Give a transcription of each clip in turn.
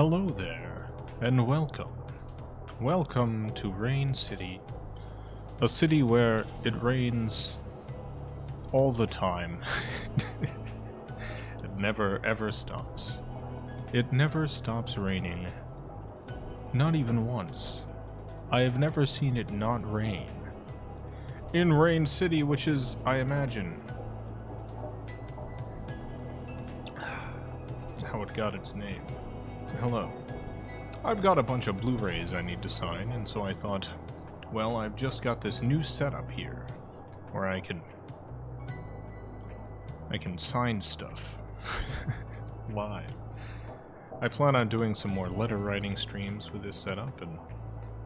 Hello there, and welcome. Welcome to Rain City, a city where it rains all the time. It never ever stops. It never stops raining. Not even once. I have never seen it not rain. In Rain City, which is, I imagine, how it got its name. Hello. I've got a bunch of Blu-rays I need to sign, and so I thought, well, I've just got this new setup here, where I can sign stuff live. I plan on doing some more letter writing streams with this setup, and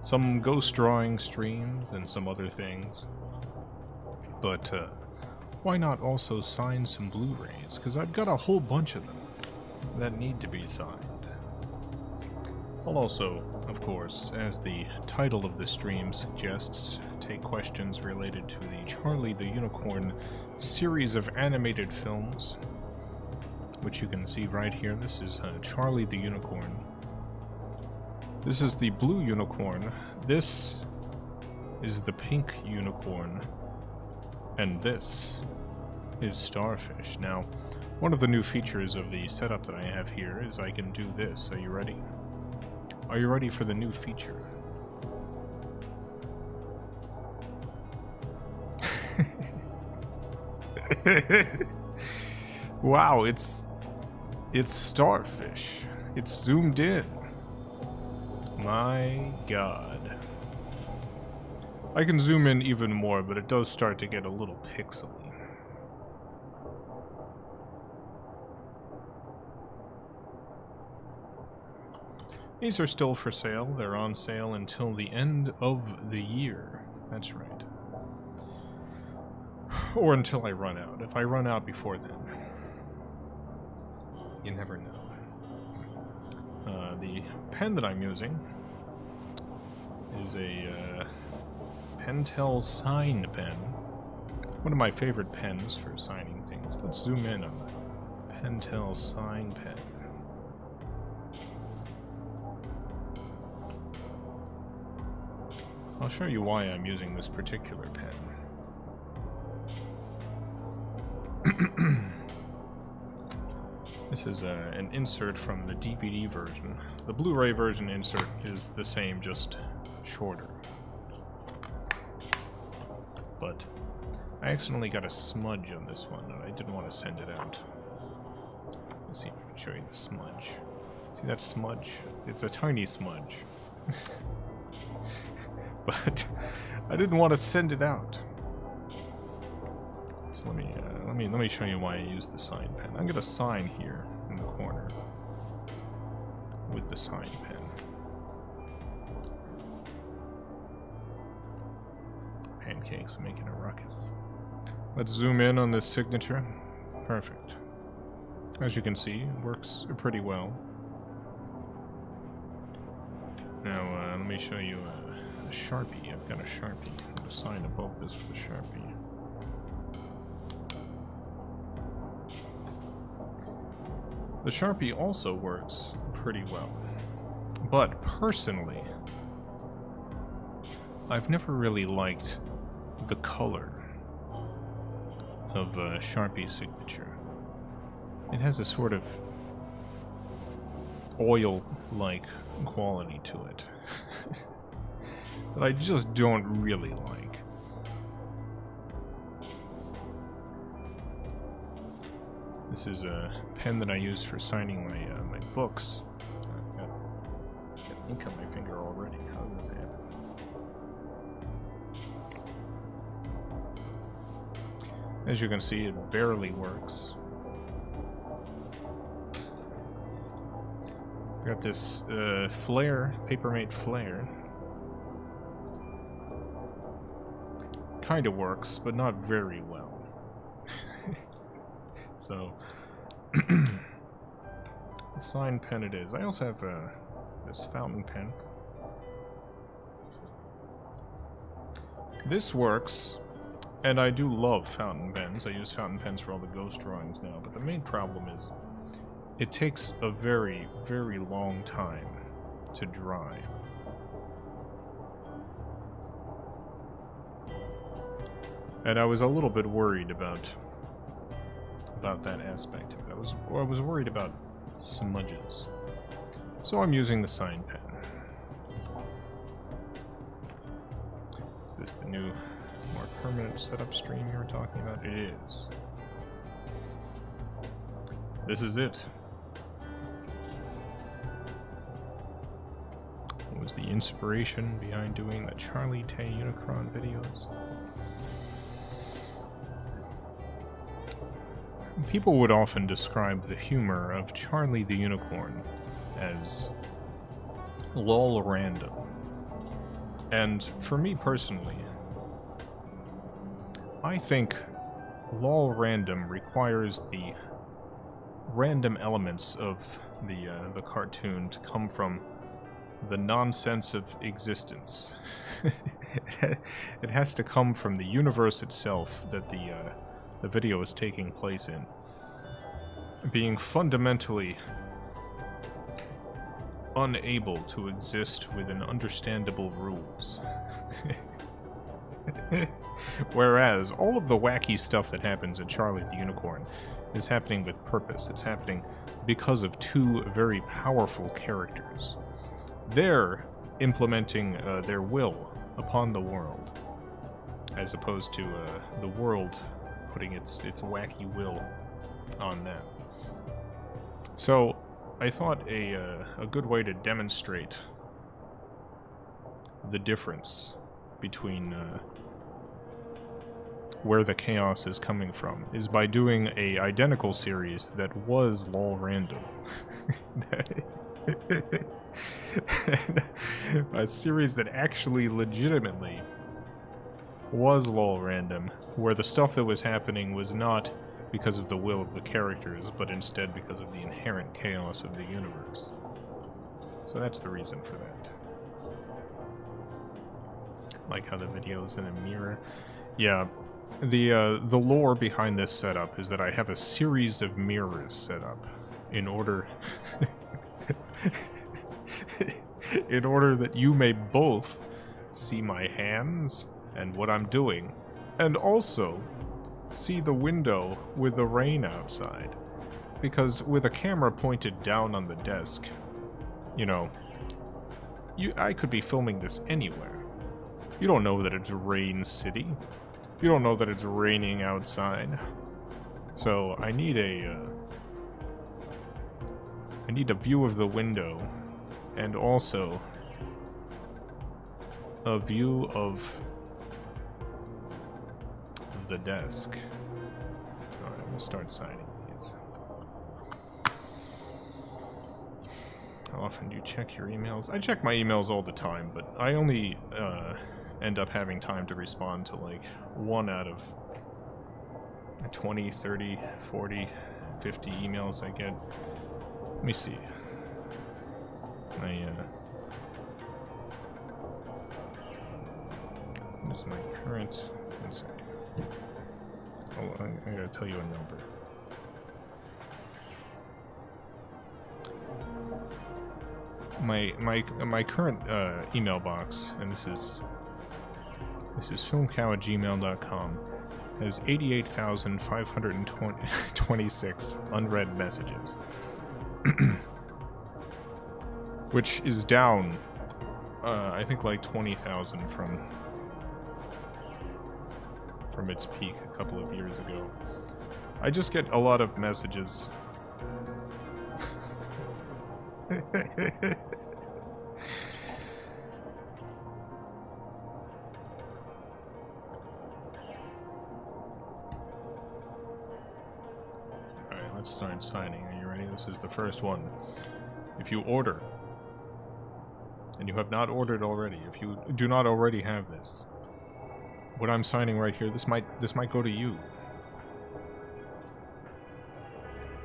some ghost drawing streams, and some other things. But, why not also sign some Blu-rays? Because I've got a whole bunch of them that need to be signed. I'll also, of course, as the title of the stream suggests, take questions related to the Charlie the Unicorn series of animated films, which you can see right here. This is Charlie the Unicorn. This is the blue unicorn. This is the pink unicorn. And this is Starfish. Now, one of the new features of the setup that I have here is I can do this. Are you ready? Are you ready for the new feature? Wow, it's Starfish. It's zoomed in. My God. I can zoom in even more, but it does start to get a little pixely. These are still for sale. They're on sale until the end of the year. That's right. Or until I run out. If I run out before then, you never know. The pen that I'm using is a Pentel Sign pen. One of my favorite pens for signing things. Let's zoom in on the Pentel Sign pen. I'll show you why I'm using this particular pen. This is an insert from the DVD version. The Blu-ray version insert is the same, just shorter. But I accidentally got a smudge on this one, and I didn't want to send it out. Let's see if I can show you the smudge. See that smudge? It's a tiny smudge. But I didn't want to send it out. So let me show you why I use the sign pen. I'm gonna sign here in the corner with the sign pen. Pancakes making a ruckus. Let's zoom in on this signature. Perfect. As you can see, it works pretty well. Now let me show you a Sharpie. I've got a Sharpie. I'm going to sign above this with a Sharpie. The Sharpie also works pretty well. But personally, I've never really liked the color of Sharpie's signature. It has a sort of oil-like quality to it. That I just don't really like. This is a pen that I use for signing my books. I've got ink on my finger already. How does this happen? As you can see, it barely works. I got this flare, Papermate flare. Kind of works, but not very well. So, the sign pen it is. I also have this fountain pen. This works, and I do love fountain pens. I use fountain pens for all the ghost drawings now, but the main problem is it takes a very, very long time to dry. And I was a little bit worried about that aspect of it. I was worried about smudges. So I'm using the sign pen. Is this the new, more permanent setup stream you were talking about? It is. This is it. What was the inspiration behind doing the Charlie Tay Unicron videos? People would often describe the humor of Charlie the Unicorn as lol random. And for me personally, I think lol random requires the random elements of the cartoon to come from the nonsense of existence. It has to come from the universe itself that the video is taking place in, being fundamentally unable to exist within understandable rules. Whereas all of the wacky stuff that happens in Charlie the Unicorn is happening with purpose. It's happening because of two very powerful characters. They're implementing their will upon the world, as opposed to the world putting its wacky will on them. So I thought a good way to demonstrate the difference between where the chaos is coming from is by doing a identical series that was lol random. A series that actually legitimately was lol random, where the stuff that was happening was not because of the will of the characters, but instead because of the inherent chaos of the universe. So that's the reason for that. Like how the video's in a mirror. Yeah, the lore behind this setup is that I have a series of mirrors set up in order in order that you may both see my hands and what I'm doing, and also see the window with the rain outside. Because with a camera pointed down on the desk, you know, I could be filming this anywhere. You don't know that it's Rain City. You don't know that it's raining outside. So I need a view of the window, and also a view of the desk. Alright, I'm gonna start signing these. How often do you check your emails? I check my emails all the time, but I only end up having time to respond to like 1 out of 20, 30, 40, 50 emails I get. Let me see. What is my current... One second. Hold on, I gotta tell you a number. My current email box, and this is FilmCow@gmail.com, has 88,526 unread messages. Which is down, I think like 20,000 from its peak a couple of years ago. I just get a lot of messages. Alright, let's start signing. Are you ready? This is the first one. If you order, and you have not ordered already, if you do not already have this, what I'm signing right here, this might go to you.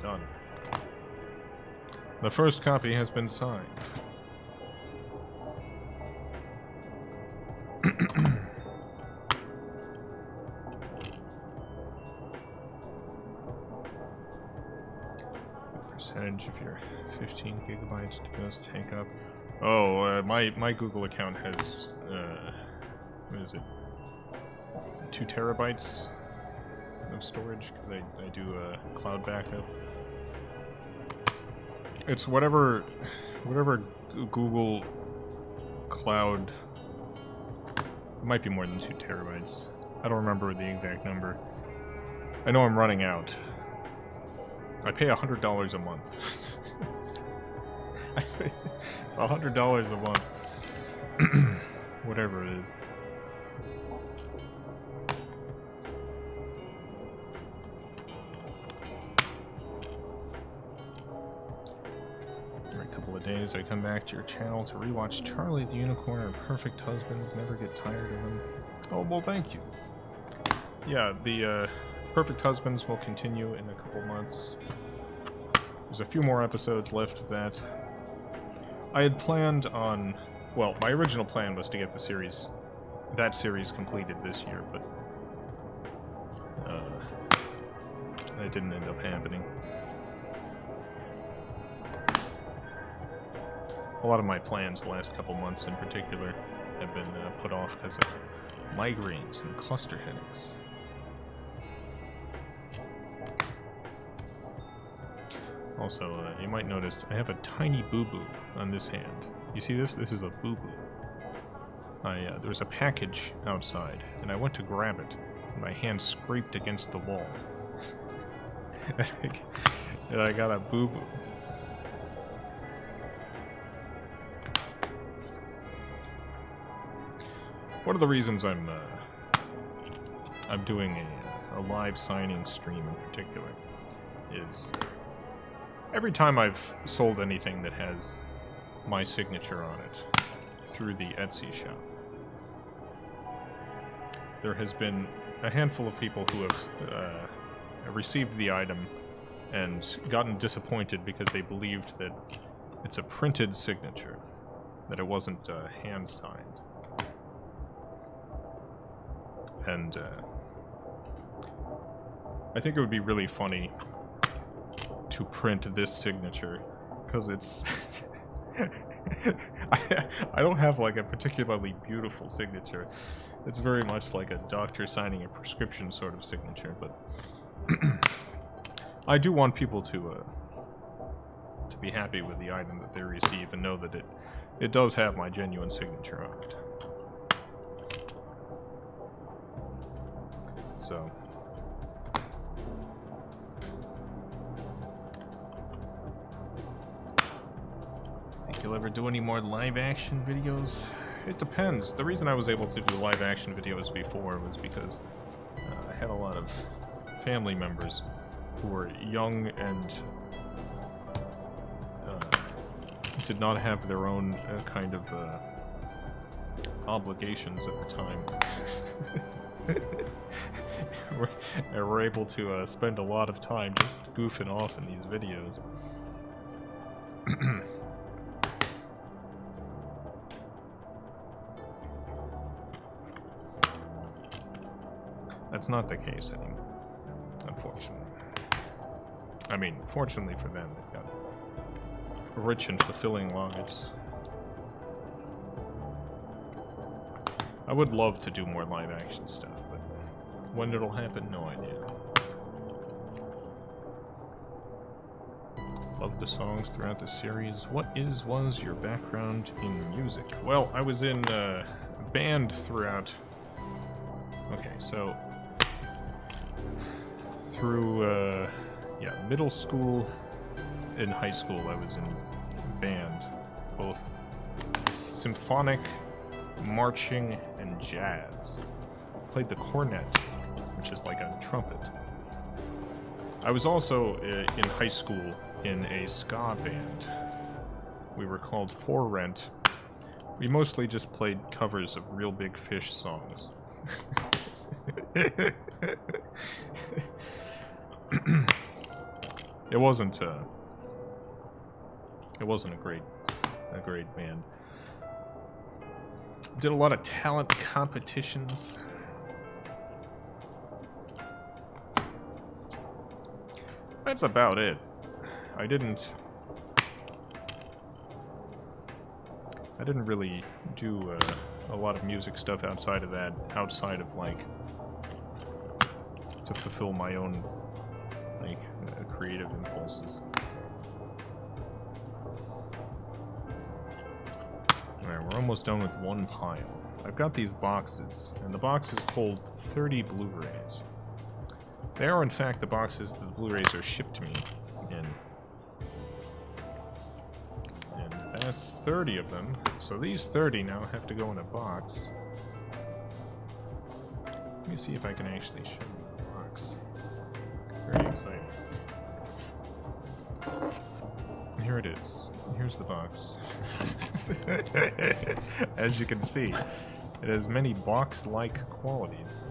Done. The first copy has been signed. percentage of your 15 gigabytes does take up? Oh, my Google account has, what is it? 2 terabytes of storage, because I do a cloud backup. It's whatever Google Cloud, it might be more than 2 terabytes. I don't remember the exact number. I know I'm running out. I pay $100 a month. It's $100 a month. Whatever it is. Every couple of days I come back to your channel to rewatch Charlie the Unicorn and Perfect Husbands. Never get tired of them. Oh, well, thank you. Yeah, the Perfect Husbands will continue in a couple months. There's a few more episodes left of that. I had planned on... Well, my original plan was to get the series... that series completed this year, but... that didn't end up happening. A lot of my plans the last couple months in particular have been put off because of migraines and cluster headaches. Also, you might notice I have a tiny boo-boo on this hand. You see this? This is a boo-boo. There's a package outside, and I went to grab it, and my hand scraped against the wall. And I got a boo-boo. One of the reasons I'm doing a live signing stream in particular is every time I've sold anything that has my signature on it through the Etsy shop, there has been a handful of people who have received the item and gotten disappointed because they believed that it's a printed signature, that it wasn't hand-signed. And I think it would be really funny to print this signature, because it's... I don't have like a particularly beautiful signature. It's very much like a doctor signing a prescription sort of signature, but I do want people to be happy with the item that they receive and know that it does have my genuine signature on it. So think you'll ever do any more live action videos? It depends. The reason I was able to do live action videos before was because I had a lot of family members who were young and did not have their own kind of obligations at the time. We're able to spend a lot of time just goofing off in these videos. That's not the case anymore, unfortunately. I mean, fortunately for them, they've got rich and fulfilling lives. I would love to do more live action stuff, but when it'll happen, no idea. Love the songs throughout the series. What was your background in music? Well, I was in a band throughout. Okay, so through yeah, middle school and high school, I was in band, both symphonic, marching, and jazz. Played the cornet, which is like a trumpet. I was also in high school in a ska band. We were called For Rent. We mostly just played covers of Real Big Fish songs. It wasn't a great band. Did a lot of talent competitions. That's about it. I didn't really do a lot of music stuff outside of that, like, to fulfill my own, like, creative impulses. Alright, we're almost done with one pile. I've got these boxes, and the boxes hold 30 Blu-rays. They are, in fact, the boxes that the Blu-rays are shipped to me in. And that's 30 of them, so these 30 now have to go in a box. Let me see if I can actually show you the box. Very exciting. Here it is. Here's the box. As you can see, it has many box-like qualities.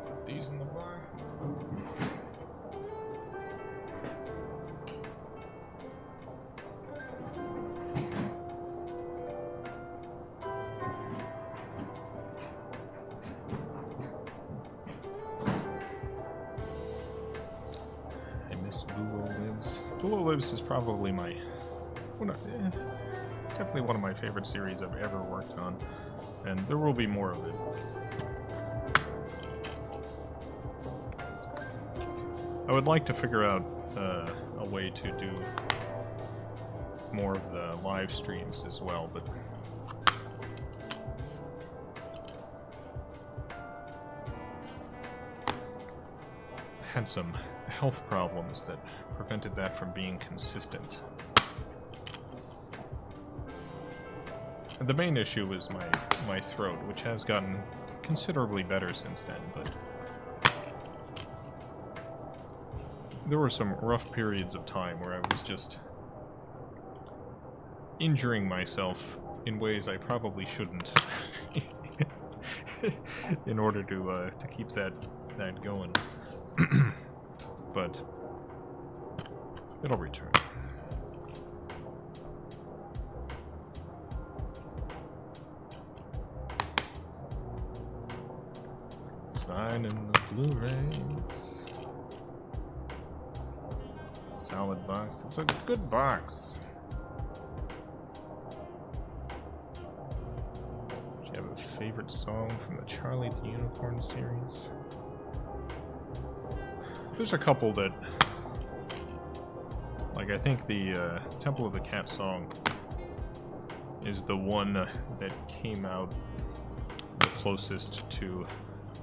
Put these in the box. Blu-rays is probably my definitely one of my favorite series I've ever worked on, and there will be more of it. I would like to figure out a way to do more of the live streams as well, but I had some health problems that prevented that from being consistent. And the main issue was my throat, which has gotten considerably better since then, but there were some rough periods of time where I was just injuring myself in ways I probably shouldn't in order to keep that going. But it'll return. Sign in the Blu-rays. It's a solid box. It's a good box. Do you have a favorite song from the Charlie the Unicorn series? There's a couple that, like, I think the Temple of the Cat song is the one that came out the closest to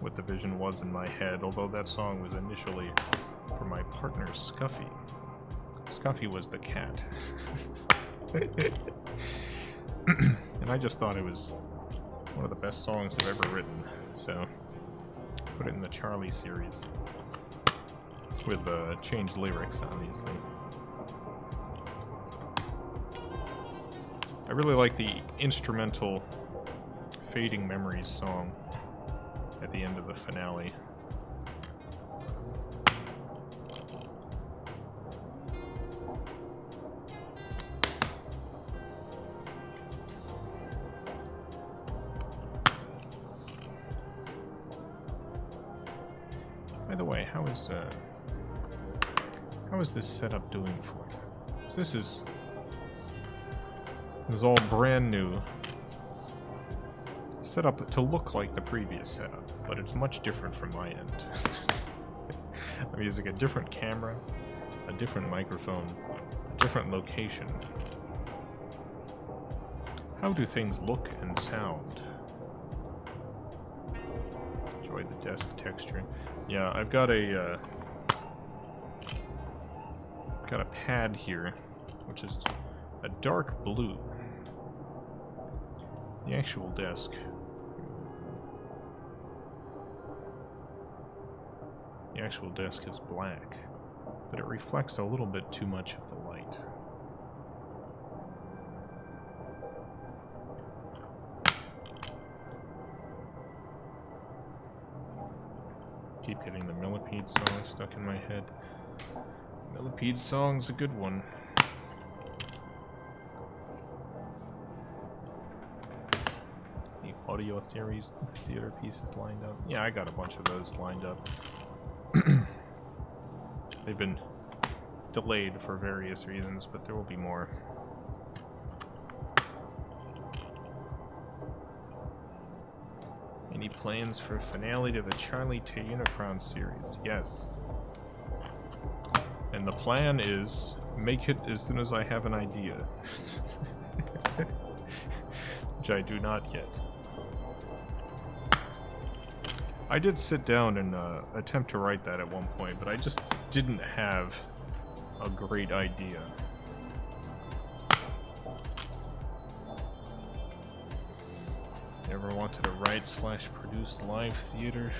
what the vision was in my head, although that song was initially for my partner Scuffy. Scuffy was the cat. And I just thought it was one of the best songs I've ever written, so put it in the Charlie series. With changed lyrics, obviously. I really like the instrumental Fading Memories song at the end of the finale. By the way, how is this setup doing for you? So this is all brand new, set up to look like the previous setup, but it's much different from my end. I'm using a different camera, a different microphone, a different location. How do things look and sound? Enjoy the desk texture. Yeah, I've got a pad here, which is a dark blue. The actual desk. The actual desk is black, but it reflects a little bit too much of the light. Keep getting the Millipede song stuck in my head. Millipede song's a good one. audio series theater pieces lined up. Yeah, I got a bunch of those lined up. They've been delayed for various reasons, but there will be more. Any plans for a finale to the Charlie to Unicron series? Yes. And the plan is make it as soon as I have an idea. Which I do not yet. I did sit down and attempt to write that at one point, but I just didn't have a great idea. Ever wanted to write / produce live theater?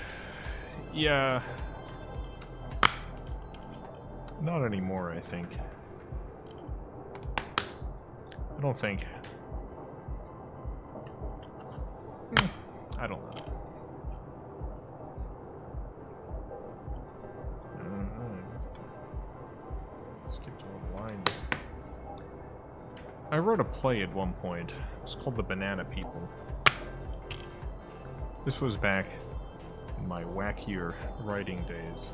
Yeah. Not anymore, I think. I don't think. I don't know. Skipped a little line. I wrote a play at one point. It was called The Banana People. This was back in my wackier writing days.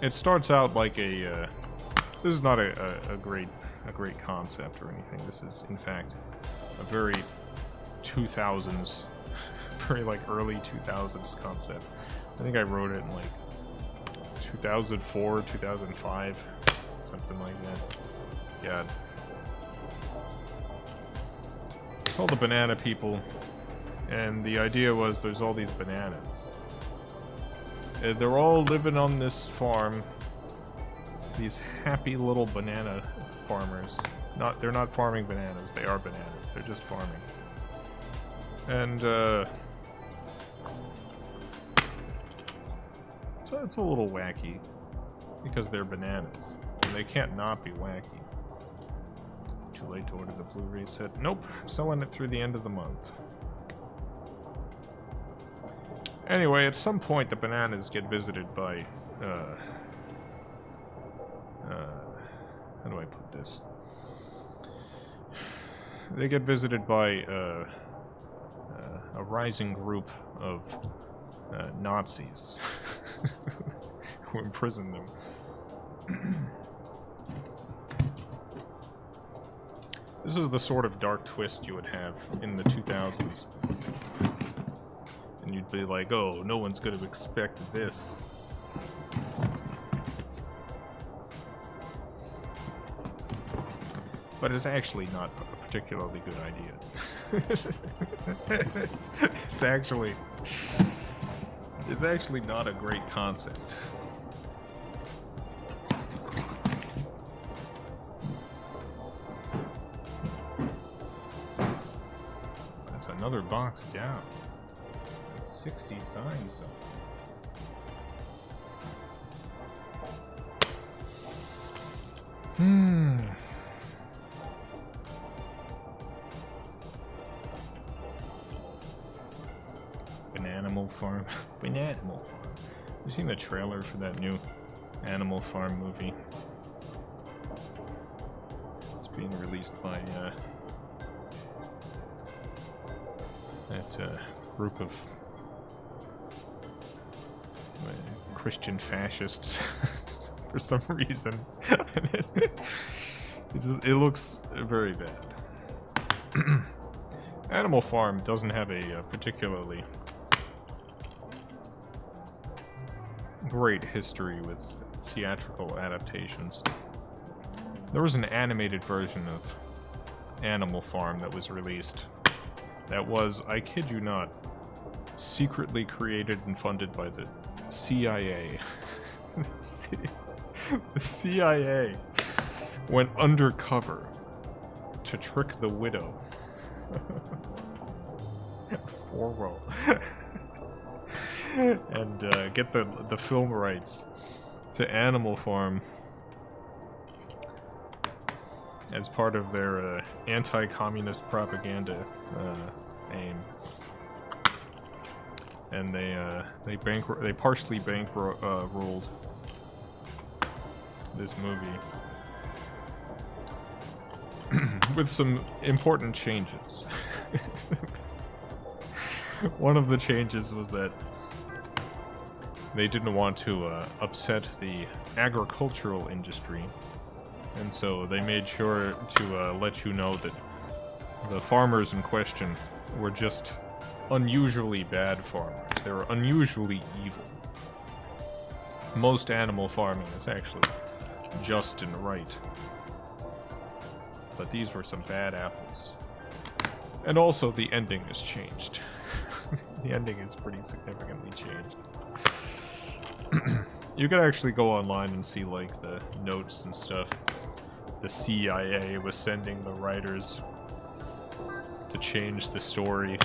It starts out like a. This is not a great concept or anything. This is, in fact, a very 2000s, very like early 2000s concept. I think I wrote it in like 2004, 2005, something like that. God. Called The Banana People, and the idea was there's all these bananas. They're all living on this farm. These happy little banana farmers. They're not farming bananas, they are bananas. They're just farming. And so it's a little wacky because they're bananas. And they can't not be wacky. Is it too late to order the Blu-ray set? Nope, I'm selling it through the end of the month. Anyway, at some point the bananas get visited by, how do I put this? They get visited by, a rising group of, Nazis who imprison them. This is the sort of dark twist you would have in the 2000s. And you'd be like, oh, no one's gonna expect this. But it's actually not a particularly good idea. It's actually not a great concept. That's another box down. 60 signs. Bananimal Farm. Bananimal Farm. You seen the trailer for that new Animal Farm movie? It's being released by that group of Christian fascists for some reason. It looks very bad. Animal Farm doesn't have a particularly great history with theatrical adaptations. There was an animated version of Animal Farm that was released that was, I kid you not, secretly created and funded by the CIA. The CIA went undercover to trick the widow. Orwell. And get the film rights to Animal Farm as part of their anti-communist propaganda aim. And they partially rolled this movie. with some important changes. One of the changes was that they didn't want to upset the agricultural industry, and so they made sure to let you know that the farmers in question were just unusually bad farmers. They were unusually evil. Most animal farming is actually just and right. But these were some bad apples. And also the ending has changed. The ending is pretty significantly changed. You could actually go online and see like the notes and stuff. The CIA was sending the writers to change the story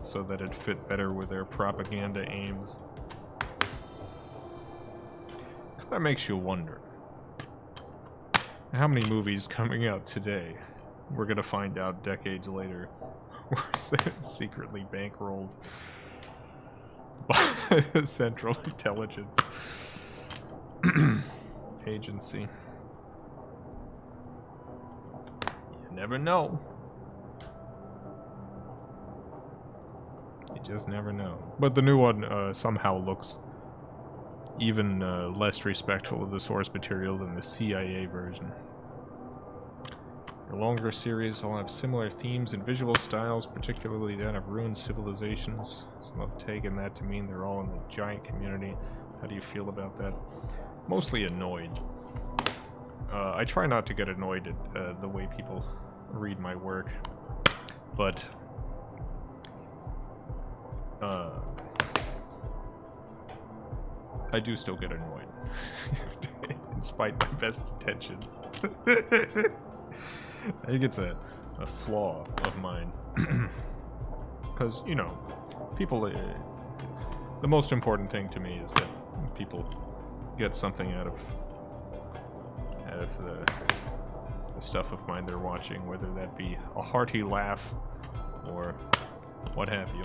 so that it fit better with their propaganda aims. That makes you wonder. How many movies coming out today, we're gonna find out decades later, were secretly bankrolled by the Central Intelligence Agency? You never know. You just never know. But the new one somehow looks even less respectful of the source material than the CIA version. The longer series will have similar themes and visual styles, particularly that of ruined civilizations. Some have taken that to mean they're all in the giant community. How do you feel about that? Mostly annoyed. I try not to get annoyed at the way people read my work, but I do still get annoyed, despite my best intentions. I think it's a flaw of mine. Because, you know, people... the most important thing to me is that people get something out of the stuff of mine they're watching, whether that be a hearty laugh or what have you.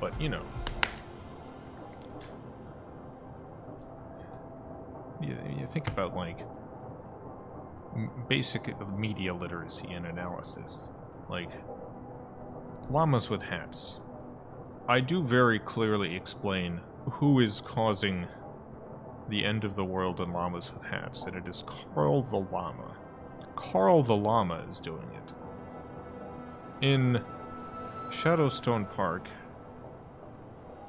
But, you know, you think about, like, basic media literacy and analysis. Like, llamas with hats. I do very clearly explain who is causing the end of the world in llamas with hats, and it is Carl the Llama. Carl the Llama is doing it. In Shadowstone Park,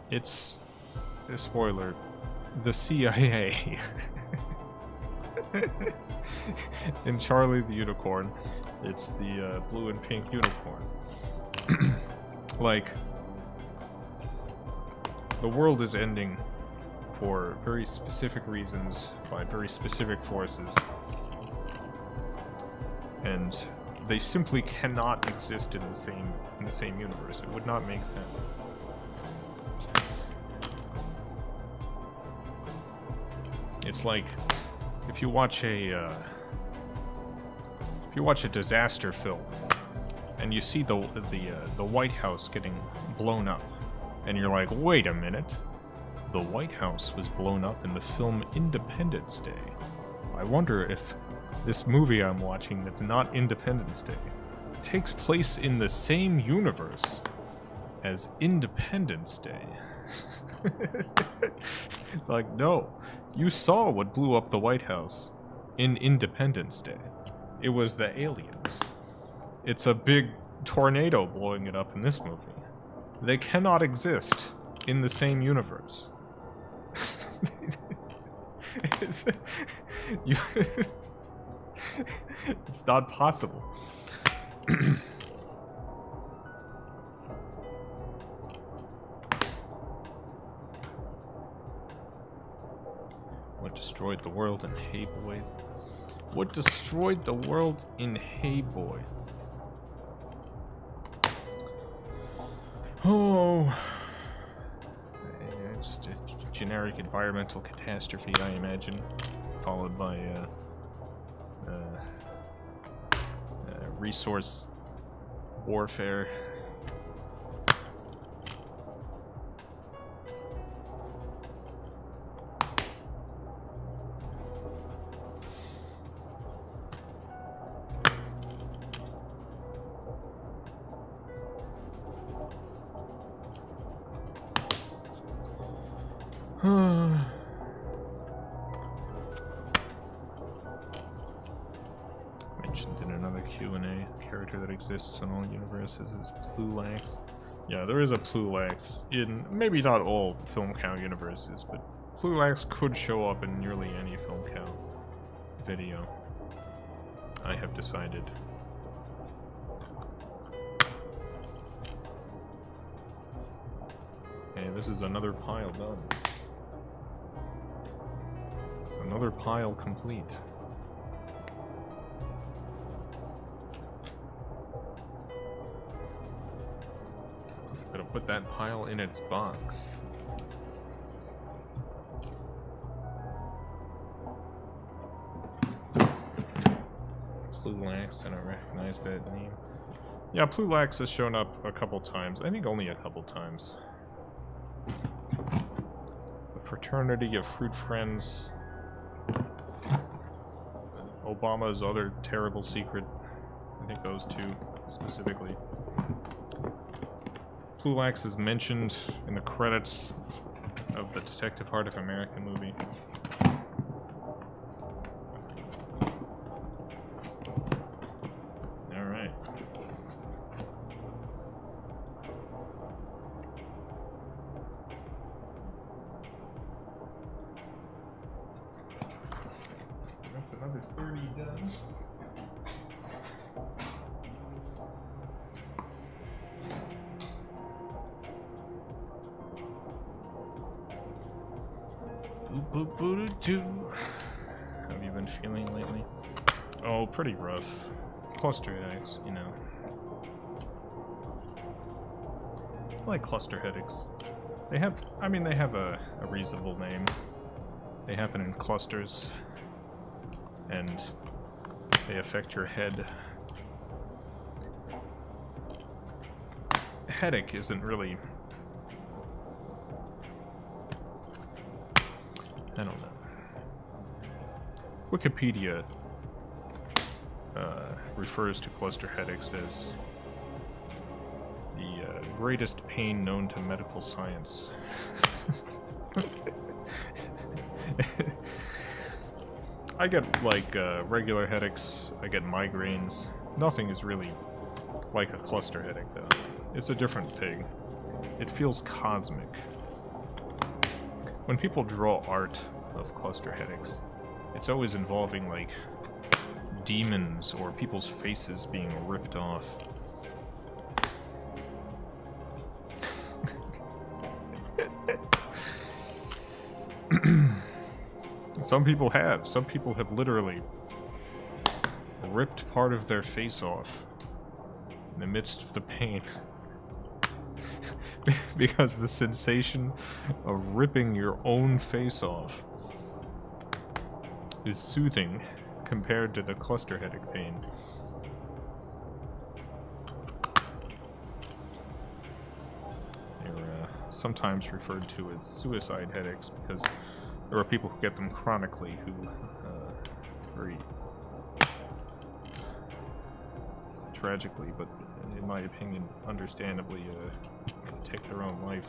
it's, a spoiler, the CIA. In Charlie the Unicorn, it's the blue and pink unicorn. Like, the world is ending for very specific reasons, by very specific forces. And they simply cannot exist in the same universe. It would not make sense. It's like if you watch a disaster film and you see the White House getting blown up, and you're like, wait a minute, the White House was blown up in the film Independence Day. I wonder if this movie I'm watching that's not Independence Day takes place in the same universe as Independence Day. It's like, no. You saw what blew up the White House in Independence Day. It was the aliens. It's a big tornado blowing it up in this movie. They cannot exist in the same universe. It's not possible. What destroyed the world in Hey Boys? What destroyed the world in Hey Boys? Oh, just a generic environmental catastrophe, I imagine, followed by resource warfare. Mentioned in another Q&A, character that exists in all universes is Plulax. Yeah, there is a Plulax in maybe not all FilmCow universes, but Plulax could show up in nearly any FilmCow video, I have decided. Okay, this is another pile done. It's another pile complete. Gotta put that pile in its box. Plulax, I don't recognize that name. Yeah, Plulax has shown up a couple times. I think only a couple times. The Fraternity of Fruit Friends. Obama's other terrible secret. I think those two specifically. Plulax is mentioned in the credits of the Detective Heart of America movie. Alright. That's another 30 done. Have you been feeling lately? Oh, pretty rough. Cluster headaches, you know. I like cluster headaches. They have, I mean, they have a reasonable name. They happen in clusters, and they affect your head. Headache isn't really... I don't know. Wikipedia refers to cluster headaches as the greatest pain known to medical science. I get, like, regular headaches, I get migraines. Nothing is really like a cluster headache, though. It's a different thing. It feels cosmic. When people draw art of cluster headaches, it's always involving, like, demons or people's faces being ripped off. Some people have. Some people have literally ripped part of their face off in the midst of the pain. Because the sensation of ripping your own face off is soothing compared to the cluster headache pain. They're sometimes referred to as suicide headaches because there are people who get them chronically who very tragically, but in my opinion, understandably, take their own life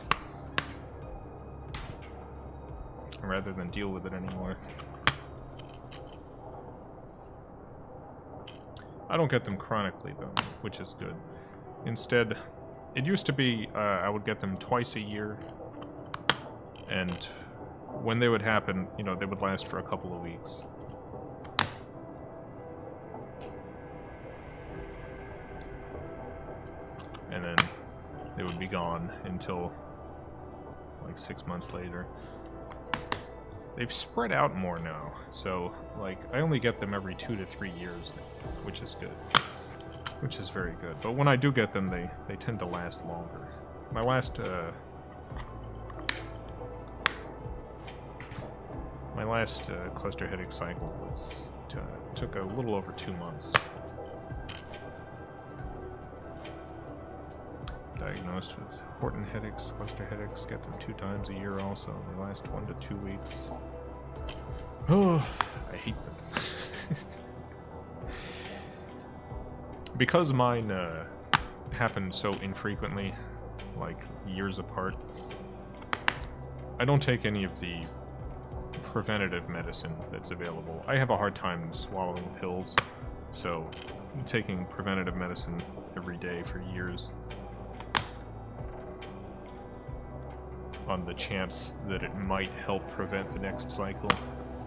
rather than deal with it anymore. I don't get them chronically, though, which is good. Instead, it used to be I would get them twice a year, and when they would happen, you know, they would last for a couple of weeks. And then they would be gone until like 6 months later. They've spread out more now, so like I only get them every 2 to 3 years, which is good. Which is very good. But when I do get them, they tend to last longer. My last cluster headache cycle was took a little over 2 months. Diagnosed with Horton headaches, cluster headaches, get them 2 times a year also. They last 1 to 2 weeks. Oh, I hate them. Because mine happen so infrequently, like years apart, I don't take any of the preventative medicine that's available. I have a hard time swallowing pills, so I'm taking preventative medicine every day for years on the chance that it might help prevent the next cycle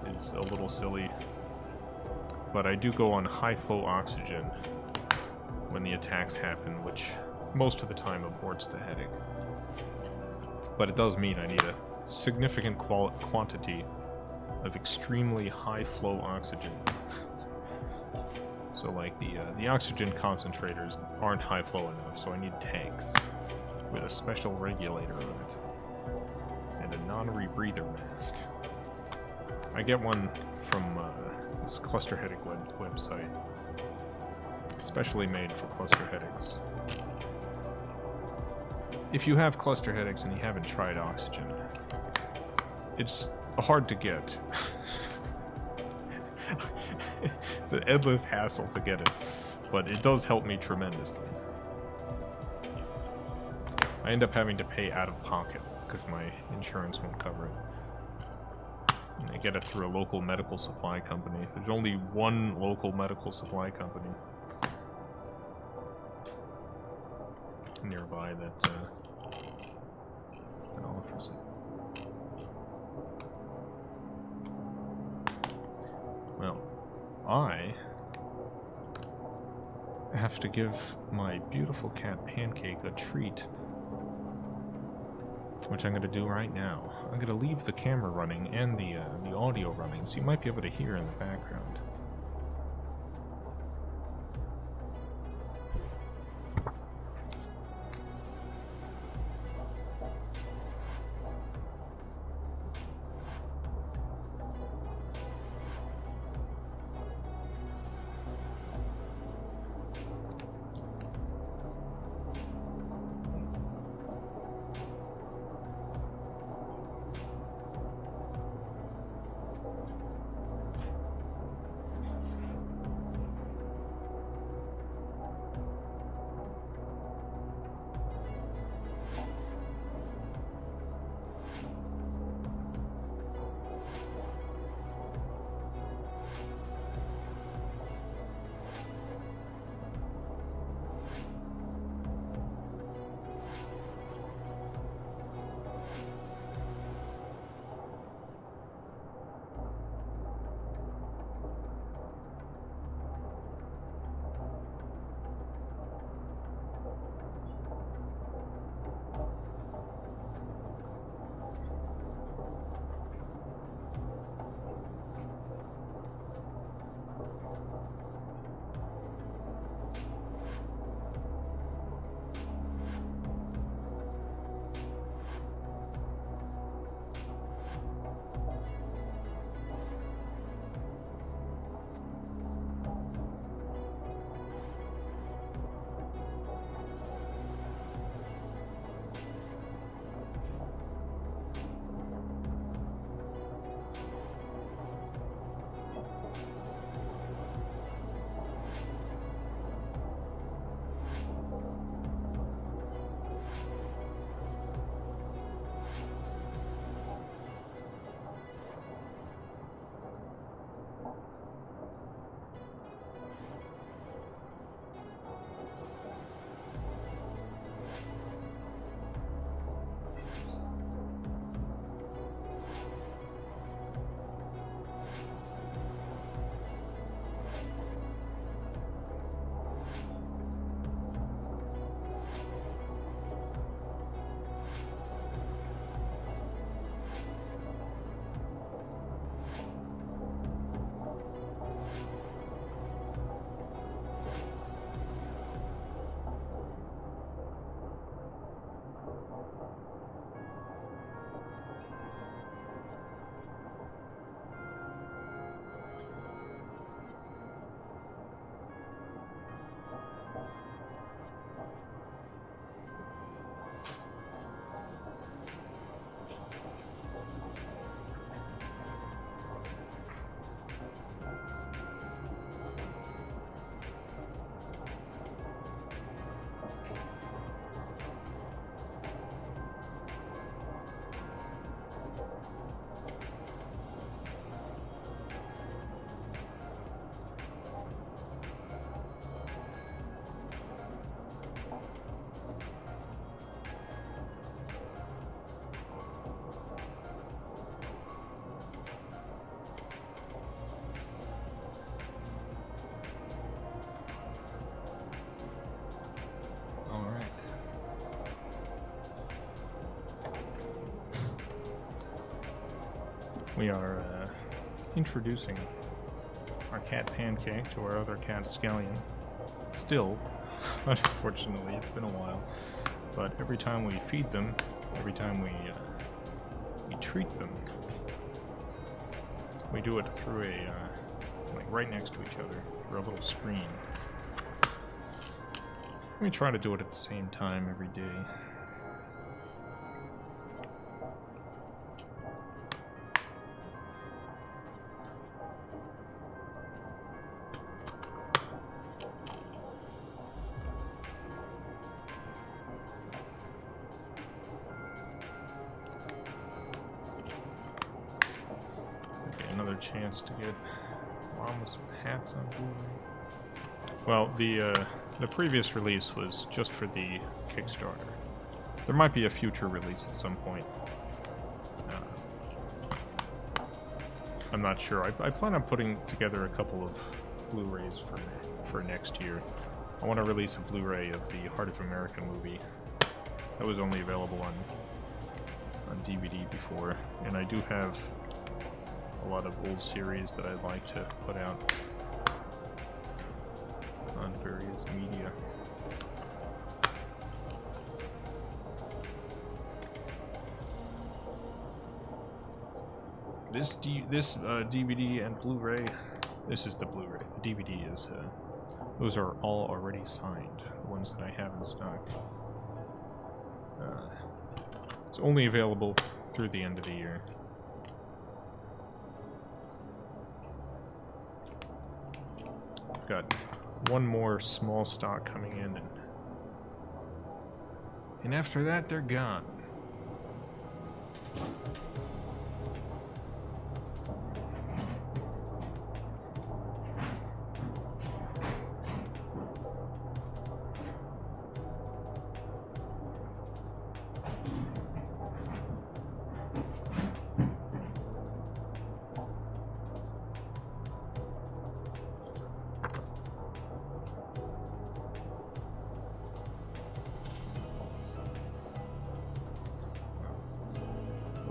is a little silly. But I do go on high flow oxygen when the attacks happen, which most of the time aborts the headache. But it does mean I need a significant quantity of extremely high flow oxygen. So like the oxygen concentrators aren't high flow enough, so I need tanks with a special regulator on it and a non-rebreather mask. I get one from this cluster headache website, especially made for cluster headaches. If you have cluster headaches and you haven't tried oxygen, it's hard to get. It's an endless hassle to get it, but it does help me tremendously. I end up having to pay out of pocket because my insurance won't cover it. And I get it through a local medical supply company. There's only one local medical supply company nearby that offers it. Well, I have to give my beautiful cat Pancake a treat, which I'm going to do right now. I'm going to leave the camera running and the audio running, so you might be able to hear in the background. We are introducing our cat Pancake to our other cat Scallion. Still, unfortunately, it's been a while, but every time we feed them, every time we treat them, we do it through a like right next to each other through a little screen. We try to do it at the same time every day. Another chance to get llamas with hats on Blu-ray. Well, the previous release was just for the Kickstarter. There might be a future release at some point. I'm not sure. I plan on putting together a couple of Blu-rays for next year. I want to release a Blu-ray of the Heart of America movie. That was only available on DVD before, and I do have a lot of old series that I'd like to put out on various media. This DVD and Blu-ray, this is the Blu-ray. The DVD is, those are all already signed, the ones that I have in stock. It's only available through the end of the year. Got one more small stock coming in, and after that they're gone.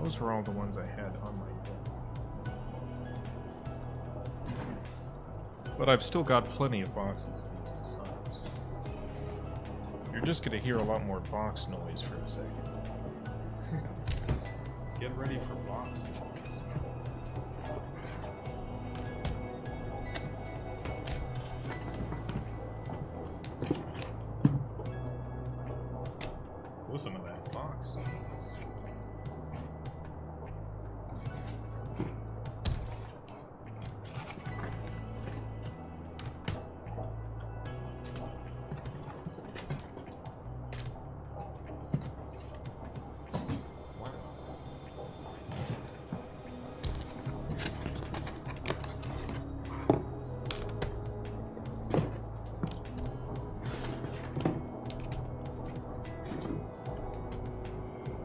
Those were all the ones I had on my desk. But I've still got plenty of boxes of these designs. You're just going to hear a lot more box noise for a second. Get ready for box noise. Listen to that box noise.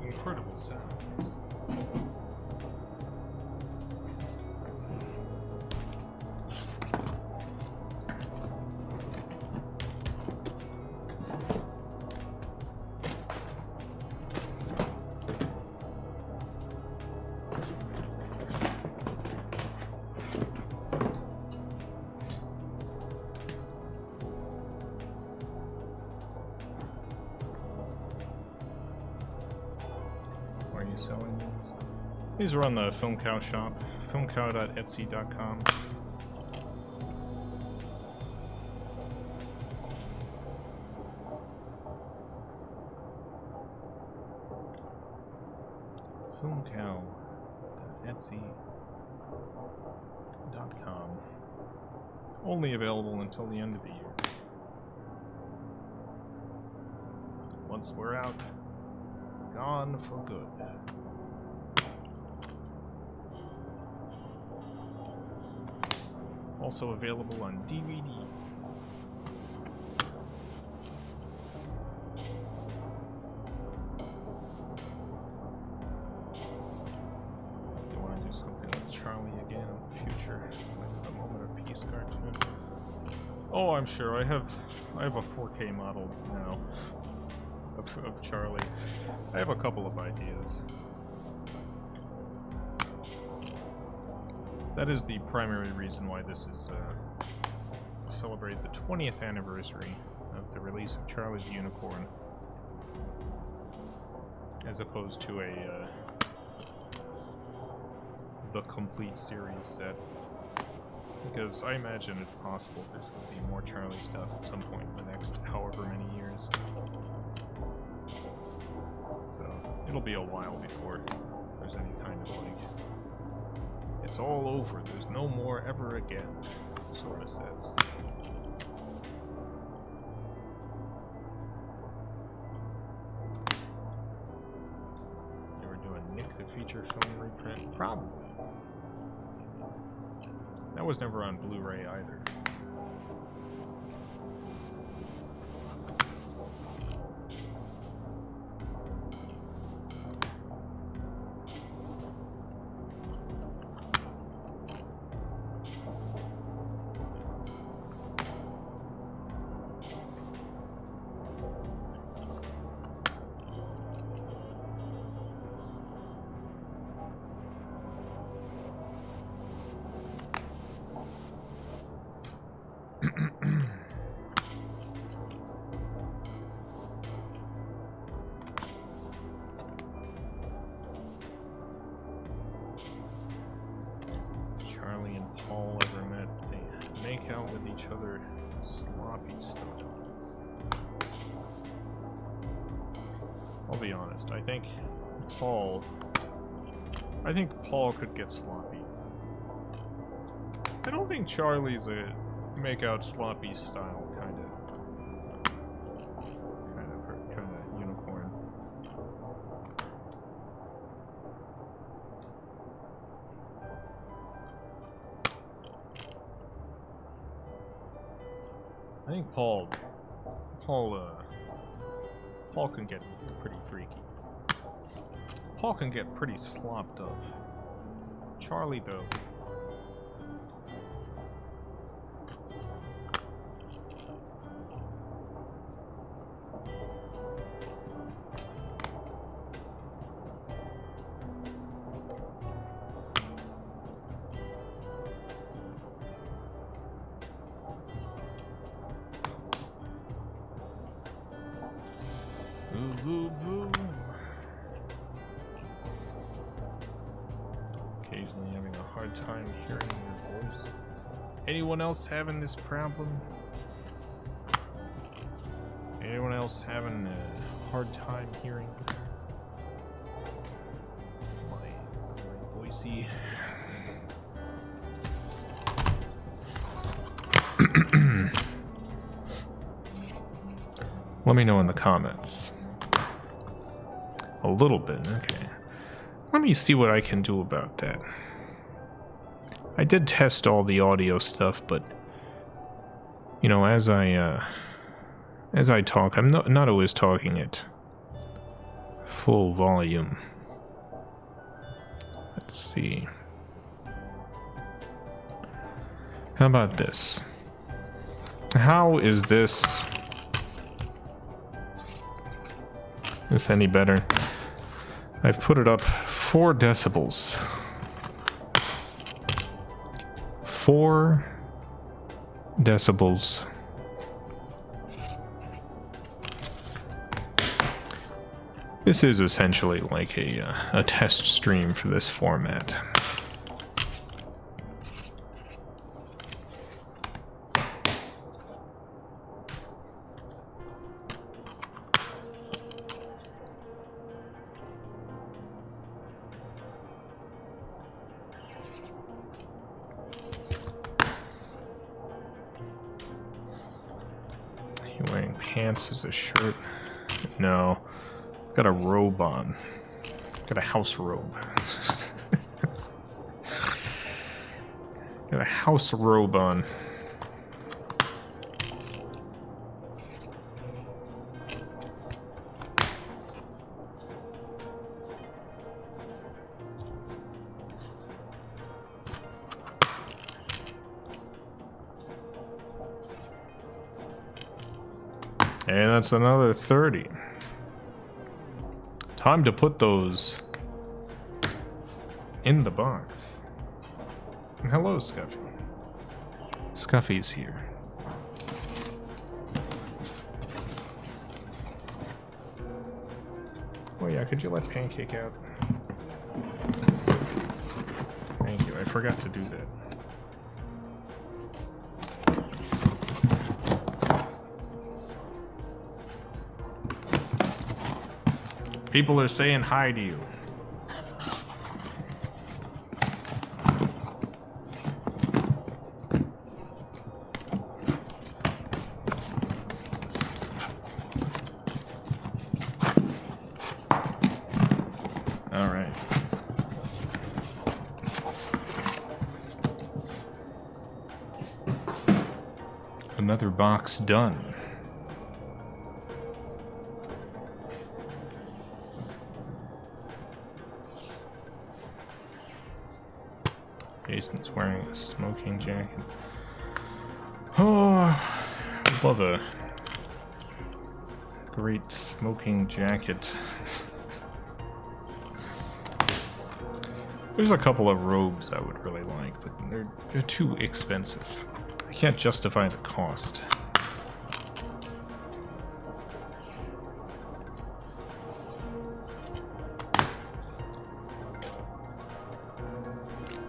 Incredible sounds. Are you selling these? These are on the FilmCow shop, filmcow.etsy.com. FilmCow.etsy.com. Only available until the end of the year. Once we're out, gone for good. Also available on DVD. You want to do something with Charlie again in the future, like a Moment of Peace cartoon? Oh, I'm sure. I have a 4K model now of Charlie. I have a couple of ideas. That is the primary reason why this is to celebrate the 20th anniversary of the release of Charlie's Unicorn, as opposed to a the complete series set. Because I imagine it's possible there's going to be more Charlie stuff at some point in the next however many years. So it'll be a while before there's any kind of like, it's all over, there's no more ever again sort of sets. You were doing Nick the feature film reprint? Probably. That was never on Blu-ray either. Charlie and Paul ever met, they make out with each other, sloppy stuff. I'll be honest, I think Paul could get sloppy. I don't think Charlie's a make out sloppy style kind of unicorn. I think Paul can get pretty freaky. Paul can get pretty slopped up. Charlie, though. Occasionally having a hard time hearing your voice. Anyone else having this problem? Anyone else having a hard time hearing my voicey? Let me know in the comments. A little bit, okay. Let me see what I can do about that. I did test all the audio stuff, but you know, as I talk, I'm not always talking at full volume. Let's see. How about this? How is this any better? I've put it up 4 decibels. 4 decibels. This is essentially like a test stream for this format. Wearing pants as a shirt? No. Got a robe on. Got a house robe. Got a house robe on. And that's another 30. Time to put those in the box. Hello, Scuffy. Scuffy's here. Oh yeah, could you let Pancake out? Thank you, I forgot to do that. People are saying hi to you. All right. Another box done. Jason's wearing a smoking jacket. Oh, I love a great smoking jacket. There's a couple of robes I would really like, but they're too expensive. I can't justify the cost.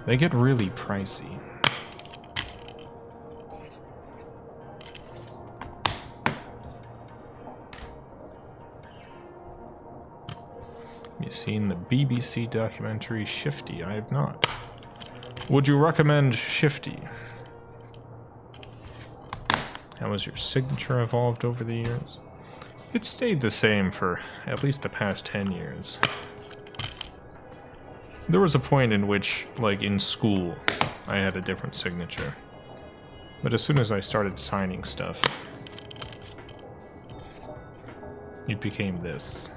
They get really pricey. Have you seen the BBC documentary Shifty? I have not. Would you recommend Shifty? How has your signature evolved over the years? It stayed the same for at least the past 10 years. There was a point in which, like in school, I had a different signature. But as soon as I started signing stuff, it became this.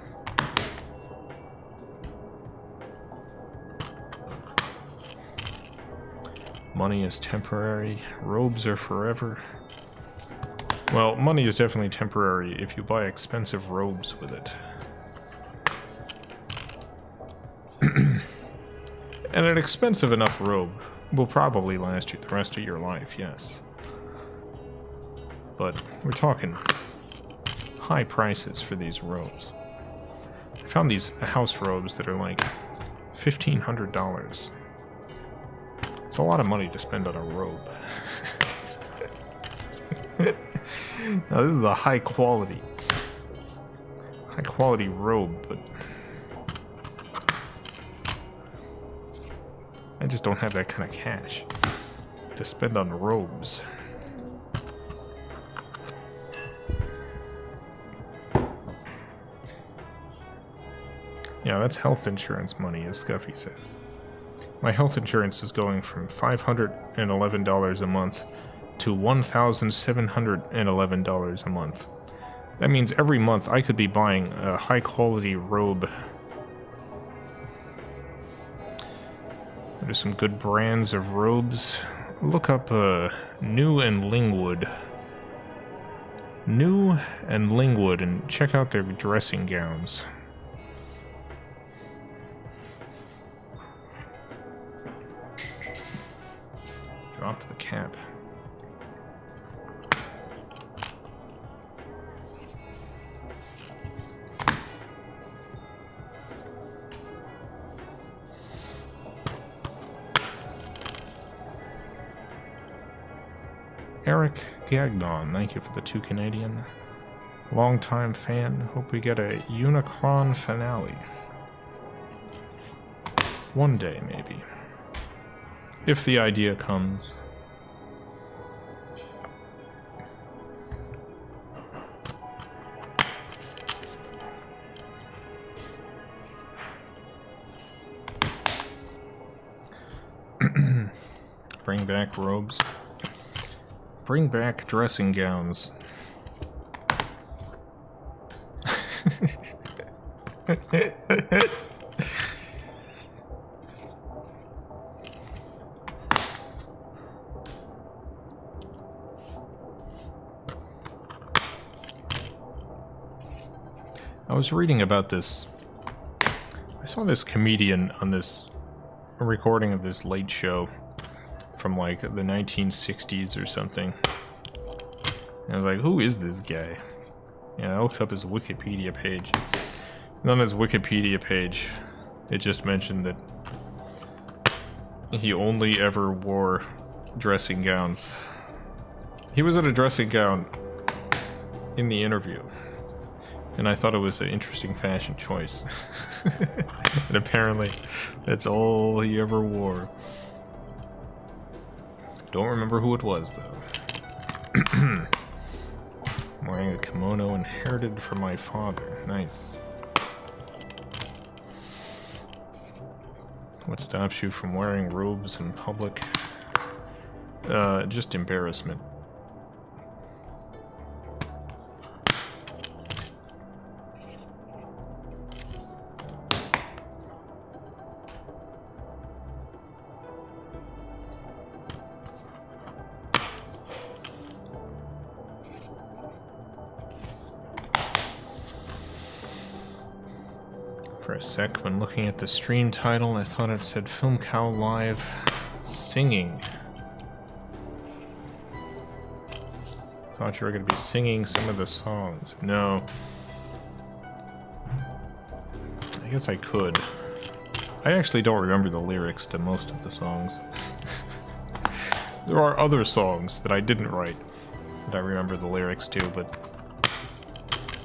Money is temporary, robes are forever. Well, money is definitely temporary if you buy expensive robes with it. And an expensive enough robe will probably last you the rest of your life, yes. But we're talking high prices for these robes. I found these house robes that are like $1,500. It's a lot of money to spend on a robe. Now this is a high quality robe, but I just don't have that kind of cash to spend on robes. Yeah, that's health insurance money, as Scuffy says. My health insurance is going from $511 a month to $1,711 a month. That means every month I could be buying a high-quality robe. There's some good brands of robes. Look up New and Lingwood. New and Lingwood, and check out their dressing gowns. Dropped the cap. Eric Gagnon, thank you for the 2 Canadian. Long-time fan, hope we get a Unicron finale. One day, maybe. If the idea comes. Bring back robes. Bring back dressing gowns. I was reading about this. I saw this comedian on this recording of this Late Show from like the 1960s or something. And I was like, who is this guy? Yeah, I looked up his Wikipedia page. And on his Wikipedia page, it just mentioned that he only ever wore dressing gowns. He was in a dressing gown in the interview, and I thought it was an interesting fashion choice. And apparently, that's all he ever wore. Don't remember who it was, though. Wearing a kimono inherited from my father. Nice. What stops you from wearing robes in public? Just embarrassment. For a sec, when looking at the stream title, I thought it said FilmCow Live Singing. Thought you were going to be singing some of the songs. No. I guess I could. I actually don't remember the lyrics to most of the songs. There are other songs that I didn't write that I remember the lyrics to, but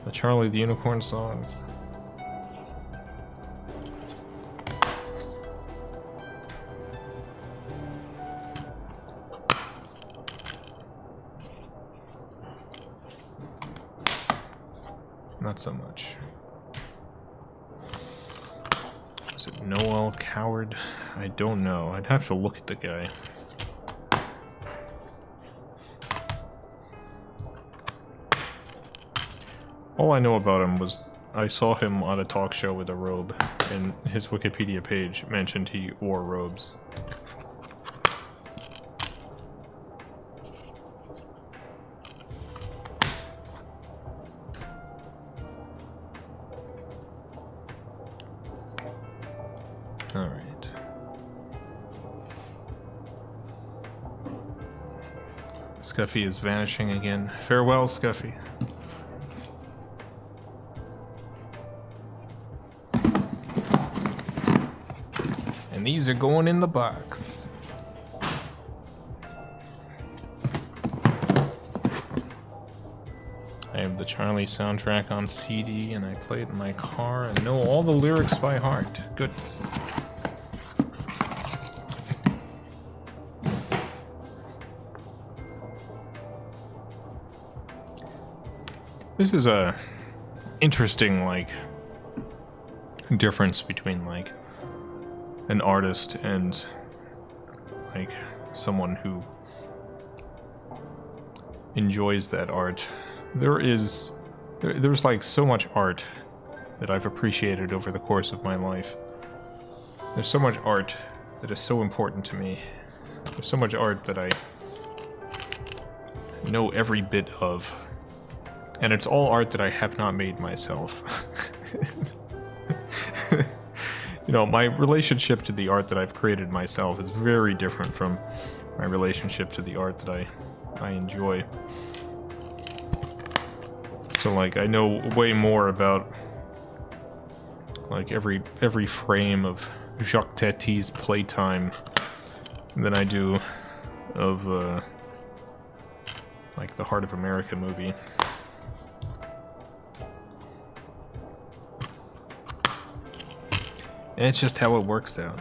the Charlie the Unicorn songs... not so much. Is it Noel Coward? I don't know. I'd have to look at the guy. All I know about him was I saw him on a talk show with a robe, and his Wikipedia page mentioned he wore robes. Alright. Scuffy is vanishing again. Farewell, Scuffy. And these are going in the box. I have the Charlie soundtrack on CD and I play it in my car and know all the lyrics by heart. Goodness. This is a interesting, like, difference between, like, an artist and, like, someone who enjoys that art. There's like so much art that I've appreciated over the course of my life. There's so much art that is so important to me. There's so much art that I know every bit of. And it's all art that I have not made myself. You know, my relationship to the art that I've created myself is very different from my relationship to the art that I enjoy. So, like, I know way more about, like, every frame of Jacques Tati's playtime than I do of, like, the Heart of America movie. And it's just how it works out.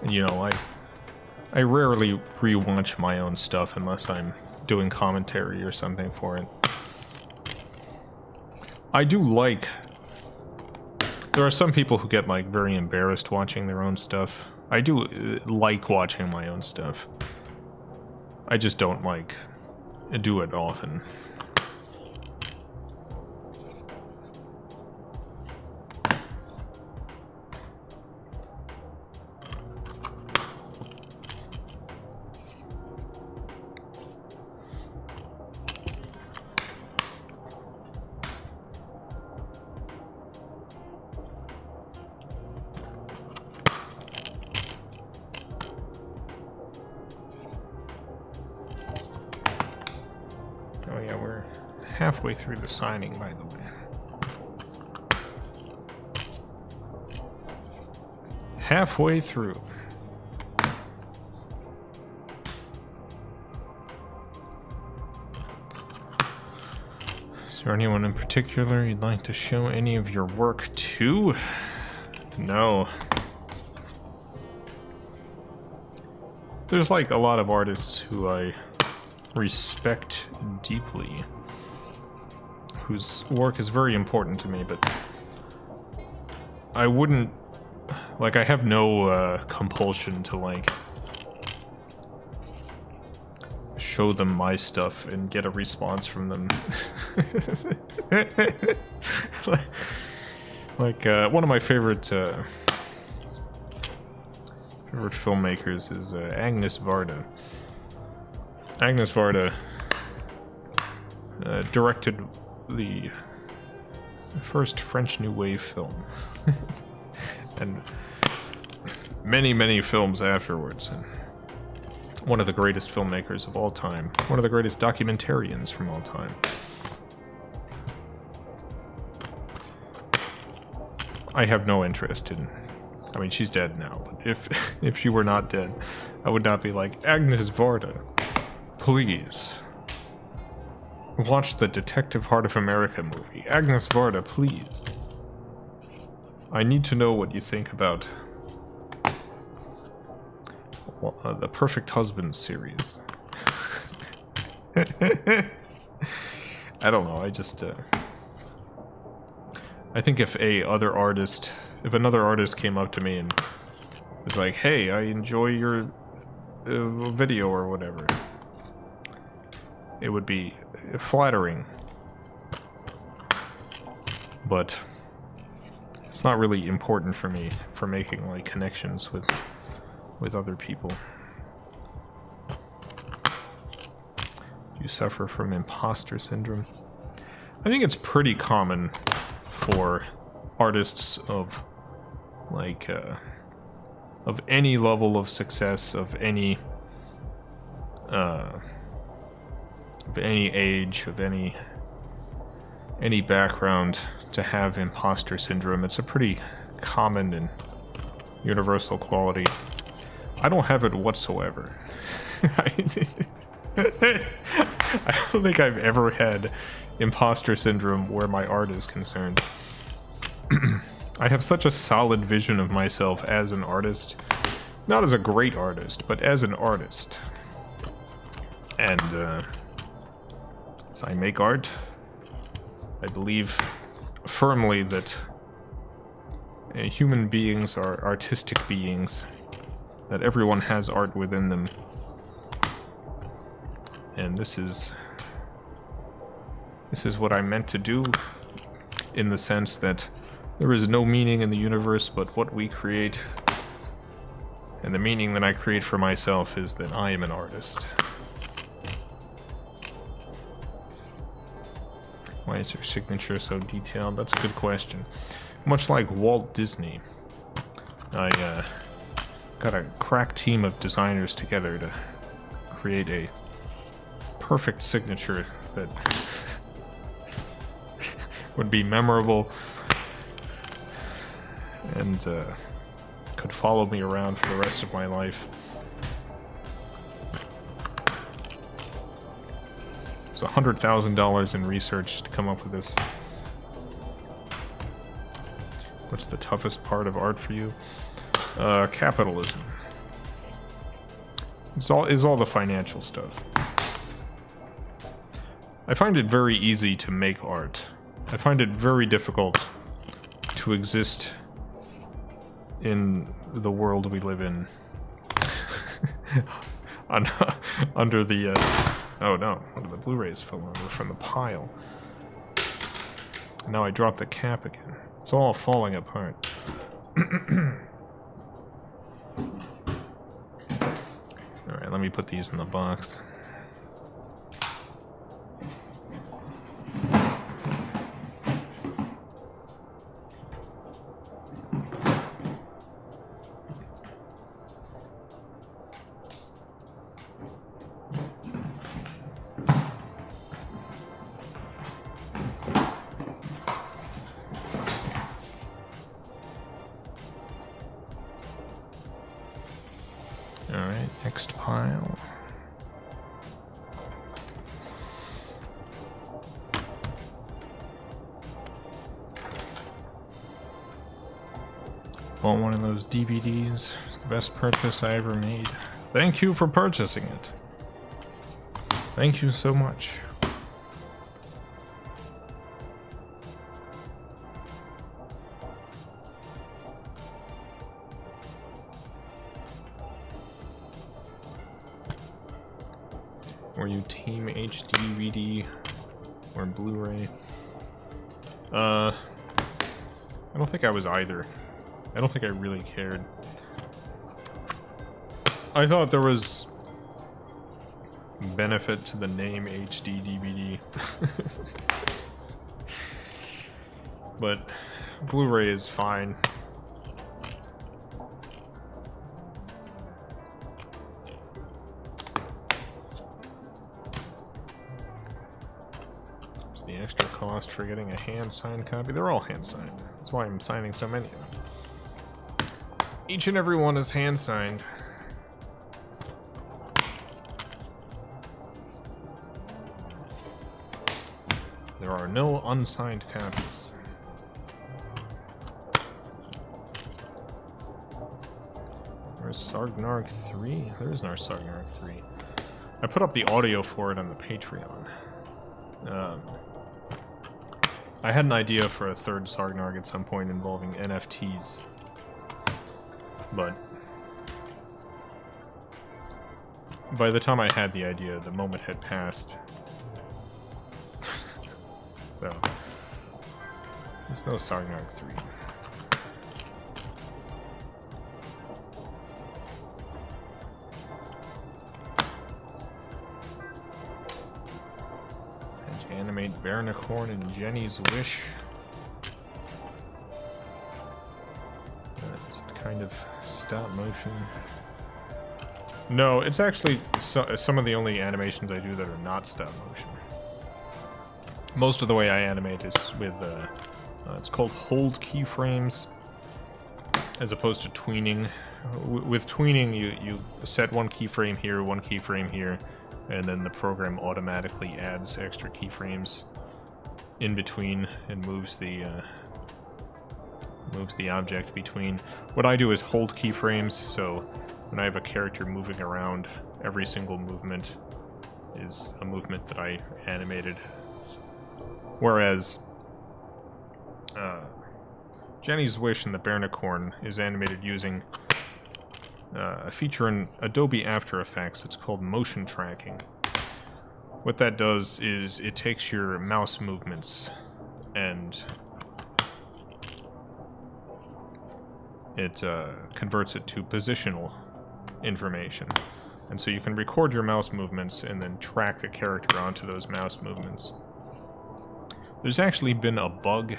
And, you know, I rarely rewatch my own stuff unless I'm doing commentary or something for it. I do like... There are some people who get, like, very embarrassed watching their own stuff. I do like watching my own stuff. I just don't, like, do it often. halfway through the signing, by the way. Halfway through. Is there anyone in particular you'd like to show any of your work to? No. There's like a lot of artists who I respect deeply, whose work is very important to me, but I wouldn't, like, I have no compulsion to, like, show them my stuff and get a response from them. Like, one of my favorite filmmakers is Agnes Varda. Agnes Varda directed the first French New Wave film. And many, many films afterwards. And one of the greatest filmmakers of all time. One of the greatest documentarians from all time. I have no interest in... I mean, she's dead now, but if she were not dead, I would not be like, Agnes Varda, please. Watch the Detective Heart of America movie. Agnes Varda, please. I need to know what you think about the Perfect Husband series. I don't know, I just... I think if another artist came up to me and was like, hey, I enjoy your video or whatever, it would be flattering. But it's not really important for me for making, like, connections with other people. Do you suffer from imposter syndrome? I think it's pretty common for artists of, like, of any level of success, of any age, of any background, to have imposter syndrome. It's a pretty common and universal quality. I don't have it whatsoever. I don't think I've ever had imposter syndrome where my art is concerned. I have such a solid vision of myself as an artist. Not as a great artist, but as an artist. And as I make art, I believe firmly that human beings are artistic beings, that everyone has art within them. And this is what I'm meant to do, in the sense that there is no meaning in the universe but what we create. And the meaning that I create for myself is that I am an artist. Why is your signature so detailed? That's a good question. Much like Walt Disney, I got a crack team of designers together to create a perfect signature that would be memorable and could follow me around for the rest of my life. It was $100,000 in research to come up with this. What's the toughest part of art for you? Capitalism. It's all the financial stuff. I find it very easy to make art. I find it very difficult to exist in the world we live in. Under the oh no, one of the Blu-rays fell over from the pile. Now I dropped the cap again. It's all falling apart. Alright, let me put these in the box. Alright, next pile. Want one of those DVDs? It's the best purchase I ever made. Thank you for purchasing it. Thank you so much. Were you Team HD, or Blu-ray? I don't think I was either. I don't think I really cared. I thought there was benefit to the name HD DVD. But Blu-ray is fine. It's the extra cost for getting a hand-signed copy. They're all hand-signed. That's why I'm signing so many of them. Each and every one is hand-signed. There are no unsigned copies. Where's Sargnarg 3? There is no Sargnarg 3. I put up the audio for it on the Patreon. I had an idea for a third Sargnarg at some point involving NFTs. But by the time I had the idea, the moment had passed. So, there's no Sargnarg 3. And to animate Baronicorn and Jenny's Wish. That's kind of stop motion. No, it's actually some of the only animations I do that are not stop motion. Most of the way I animate is with, it's called hold keyframes, as opposed to tweening. With tweening, you set one keyframe here, and then the program automatically adds extra keyframes in between and moves the object between. What I do is hold keyframes, so when I have a character moving around, every single movement is a movement that I animated. Whereas Jenny's Wish and the Baronicorn is animated using a feature in Adobe After Effects. It's called motion tracking. What that does is it takes your mouse movements and it converts it to positional information. And so you can record your mouse movements and then track a character onto those mouse movements. There's actually been a bug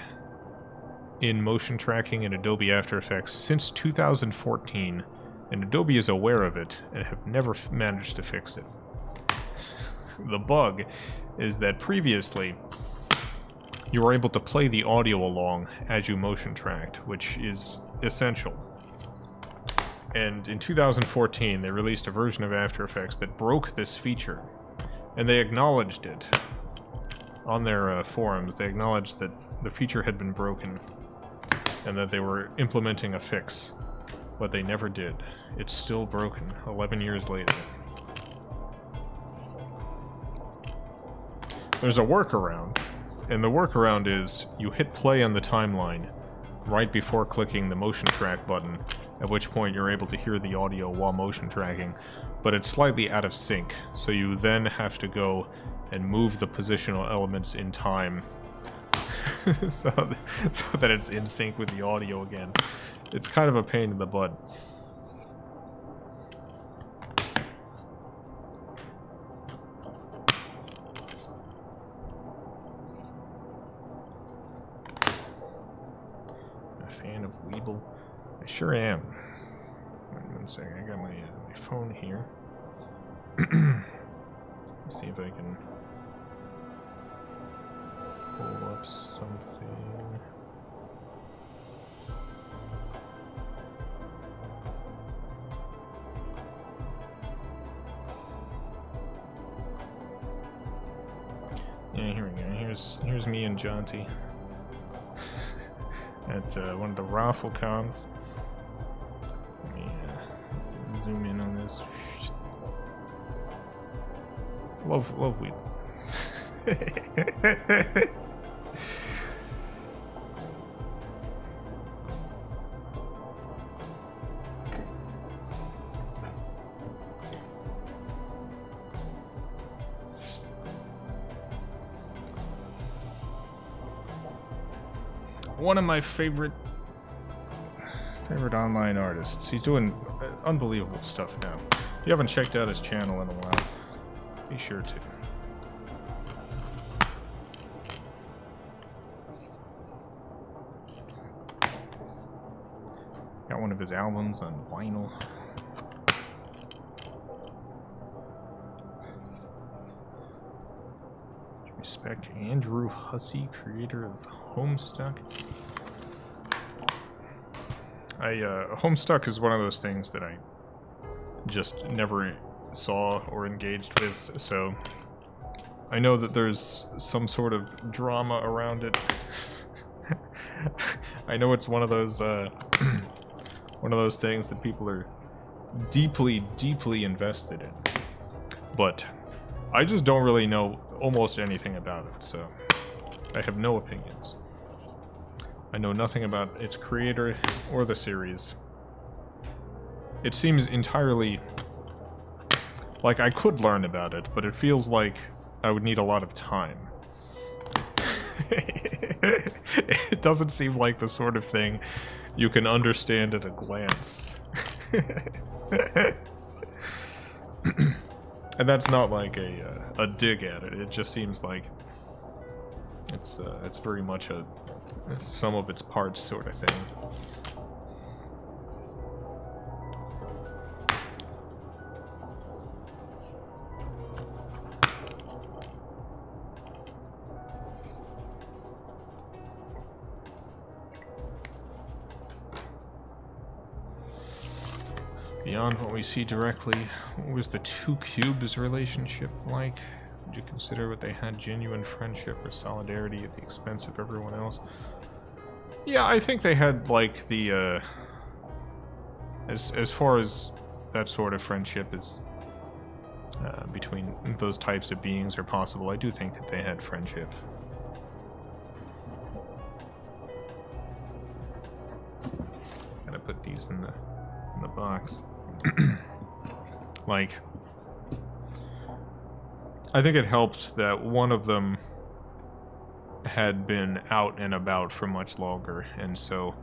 in motion tracking in Adobe After Effects since 2014, and Adobe is aware of it and have never managed to fix it. The bug is that previously you were able to play the audio along as you motion tracked, which is essential. And in 2014 they released a version of After Effects that broke this feature, and they acknowledged it. On their forums, they acknowledged that the feature had been broken and that they were implementing a fix, but they never did. It's still broken 11 years later. There's a workaround, and the workaround is you hit play on the timeline right before clicking the motion track button, at which point you're able to hear the audio while motion tracking, but it's slightly out of sync, so you then have to go and move the positional elements in time so that it's in sync with the audio again. It's kind of a pain in the butt. A fan of Weeble? I sure am. Wait one second, I got my phone here. Let's see if I can pull up something. Yeah, here we go. Here's me and Jonty at one of the raffle cons. Let me zoom in on this. Love weed. One of my favorite online artists. He's doing unbelievable stuff now. If you haven't checked out his channel in a while, be sure to. Got one of his albums on vinyl. Respect Andrew Hussey, creator of Homestuck. Homestuck is one of those things that I just never saw or engaged with, so I know that there's some sort of drama around it. I know it's one of those things that people are deeply invested in, but I just don't really know almost anything about it, so I have no opinions. I know nothing about its creator or the series. It seems entirely like I could learn about it, but it feels like I would need a lot of time. It doesn't seem like the sort of thing you can understand at a glance. And that's not like a dig at it. It just seems like it's very much a sum of its parts sort of thing. Beyond what we see directly, what was the two cubes relationship like? Would you consider what they had genuine friendship or solidarity at the expense of everyone else? Yeah, I think they had like the as far as that sort of friendship is between those types of beings are possible. I do think that they had friendship. Gotta put these in the box. Like, I think it helped that one of them had been out and about for much longer, and so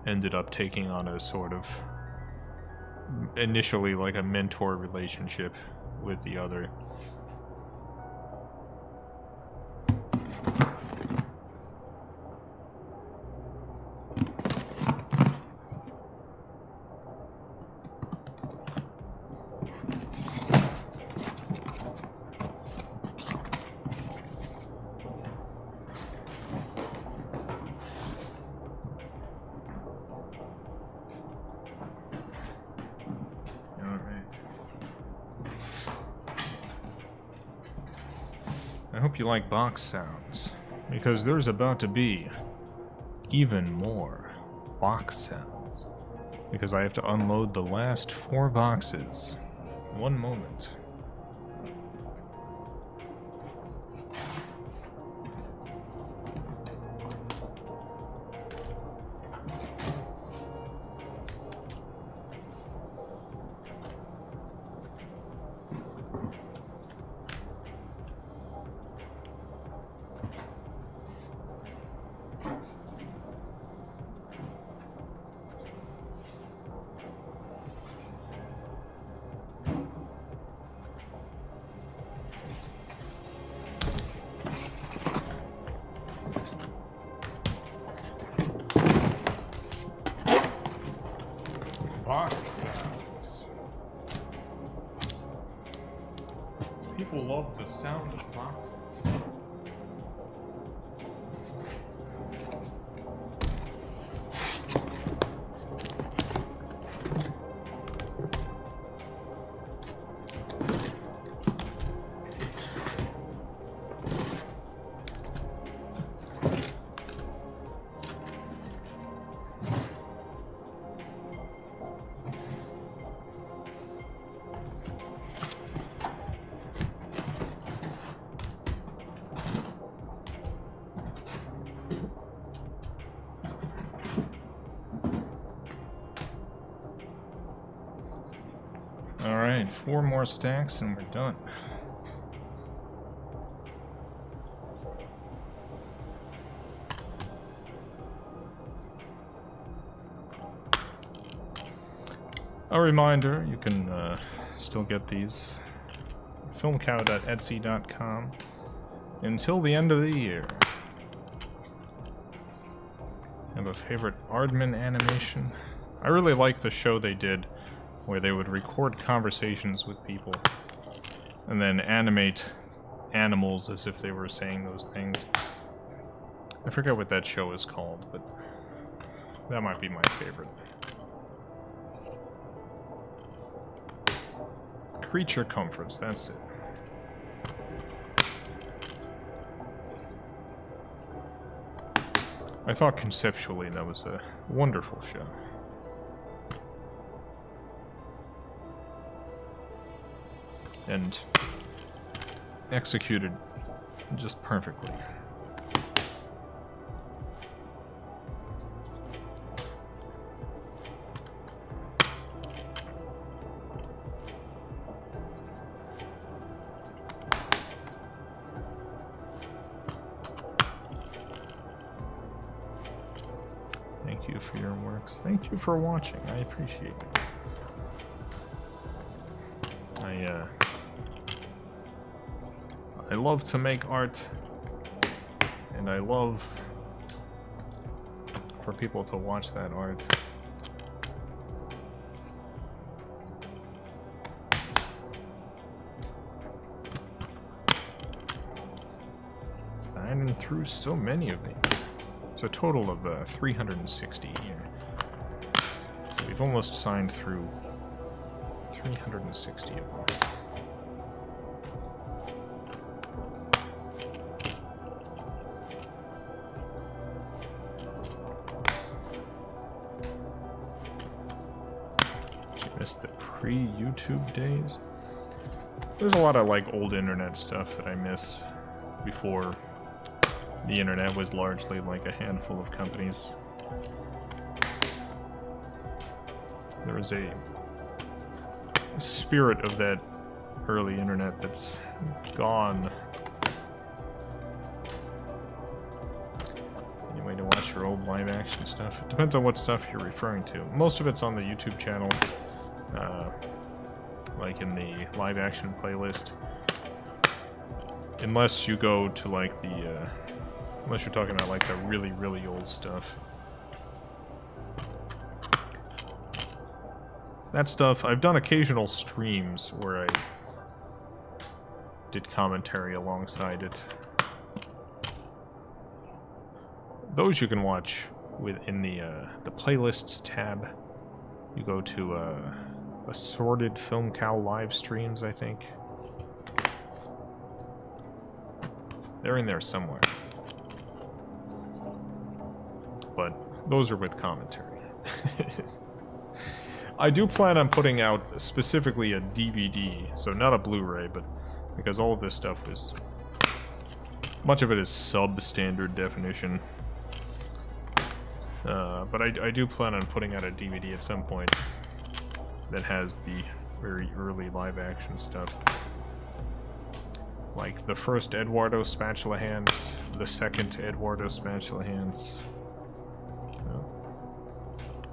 ended up taking on a sort of initially like a mentor relationship with the other. I hope you like box sounds, because there's about to be even more box sounds, because I have to unload the last 4 boxes. One moment. Box sounds. People love the sound of boxes. 4 more stacks and we're done. A reminder, you can still get these FilmCow.etsy.com until the end of the year. I have a favorite Aardman animation. I really like the show they did where they would record conversations with people and then animate animals as if they were saying those things. I forget what that show is called, but that might be my favorite. Creature Comforts, that's it. I thought conceptually that was a wonderful show. And executed just perfectly. Thank you for your works. Thank you for watching. I appreciate it. I love to make art, and I love for people to watch that art. Signing through so many of these. It's a total of 360 here. So we've almost signed through 360 of them. Missed the pre-YouTube days. There's a lot of like old internet stuff that I miss before the internet was largely like a handful of companies. There was a spirit of that early internet that's gone. Any way to watch your old live action stuff? It depends on what stuff you're referring to. Most of it's on the YouTube channel. Like in the live action playlist, unless you go to like the unless you're talking about like the really old stuff. That stuff, I've done occasional streams where I did commentary alongside it. Those you can watch within the playlists tab. You go to assorted FilmCow live streams, I think. They're in there somewhere. But those are with commentary. I do plan on putting out specifically a DVD, so not a Blu-ray, but because all of this stuff is... much of it is substandard definition. But I do plan on putting out a DVD at some point that has the very early live-action stuff. Like the first Eduardo Spatula Hands, the second Eduardo Spatula Hands.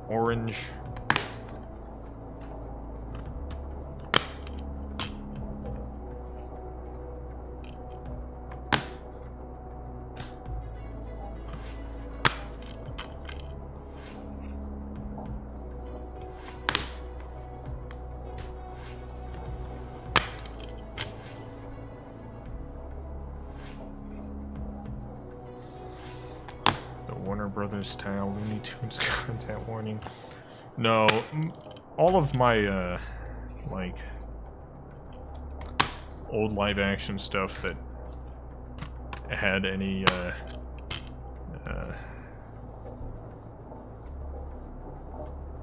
Orange. Warner Brothers style Looney Tunes content warning. No, all of my like old live action stuff that had any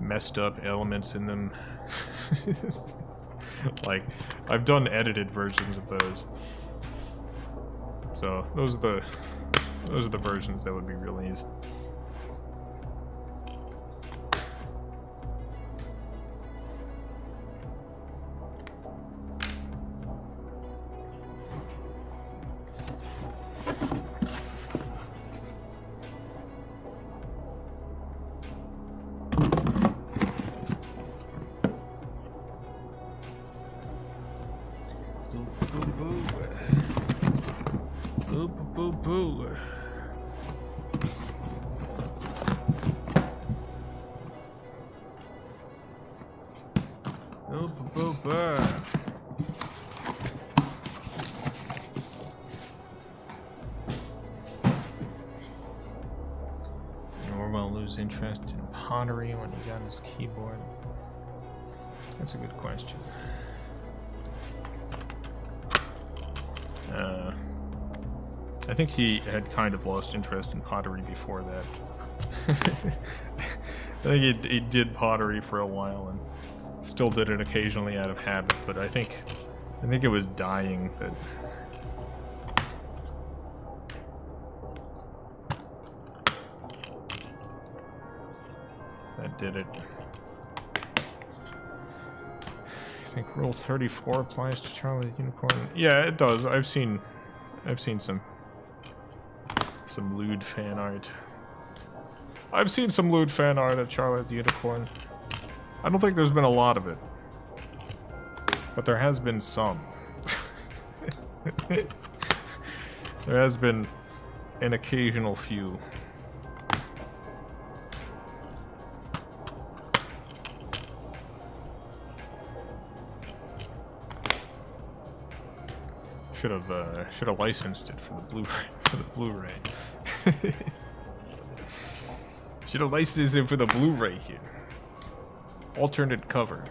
messed up elements in them. Like, I've done edited versions of those. So those are the versions that would be released. Boo, boo, boo. Boo, boo, boo, boo. Boo, boo, boo, boo. Normal lose interest in pottery when he got his keyboard. That's a good question. I think he had kind of lost interest in pottery before that. I think he did pottery for a while and still did it occasionally out of habit, but I think it was dying that did it. I think Rule 34 applies to Charlie the Unicorn. Yeah, it does. I've seen some lewd fan art. I've seen some lewd fan art of Charlie the Unicorn. I don't think there's been a lot of it, but there has been some. There has been an occasional few. Should have licensed it for the Blu-ray. Should have licensed it for the Blu-ray here. Alternate cover.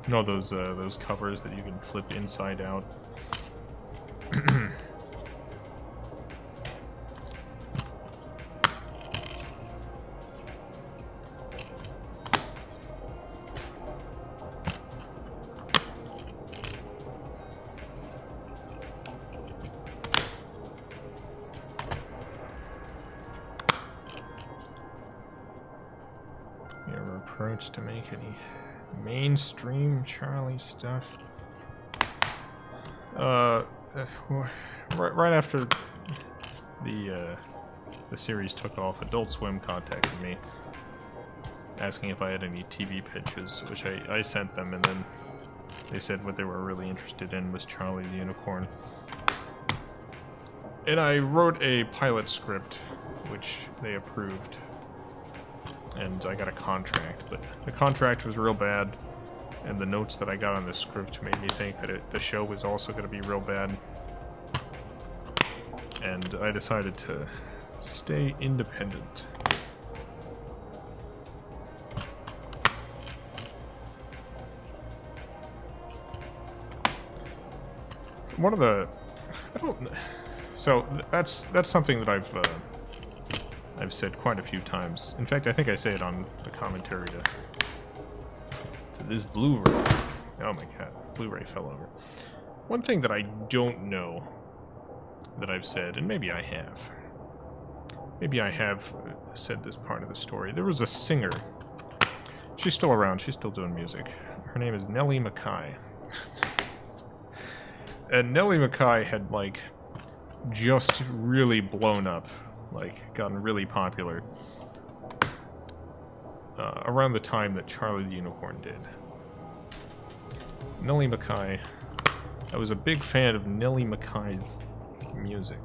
No, those covers that you can flip inside out. To make any mainstream Charlie stuff. Right after the series took off, Adult Swim contacted me asking if I had any TV pitches, which I sent them, and then they said what they were really interested in was Charlie the Unicorn. And I wrote a pilot script, which they approved. And I got a contract, but the contract was real bad, and the notes that I got on the script made me think that the show was also going to be real bad. And I decided to stay independent. One of the... So that's something that I've said quite a few times. In fact, I think I say it on the commentary to this Blu-ray. Oh my god, Blu-ray fell over. One thing that I don't know that I've said, and maybe I have said this part of the story. There was a singer. She's still around. She's still doing music. Her name is Nellie Mackay. And Nellie Mackay had, like, just really blown up. Like, gotten really popular around the time that Charlie the Unicorn did. Nellie Mackay, I was a big fan of Nellie Mackay's music.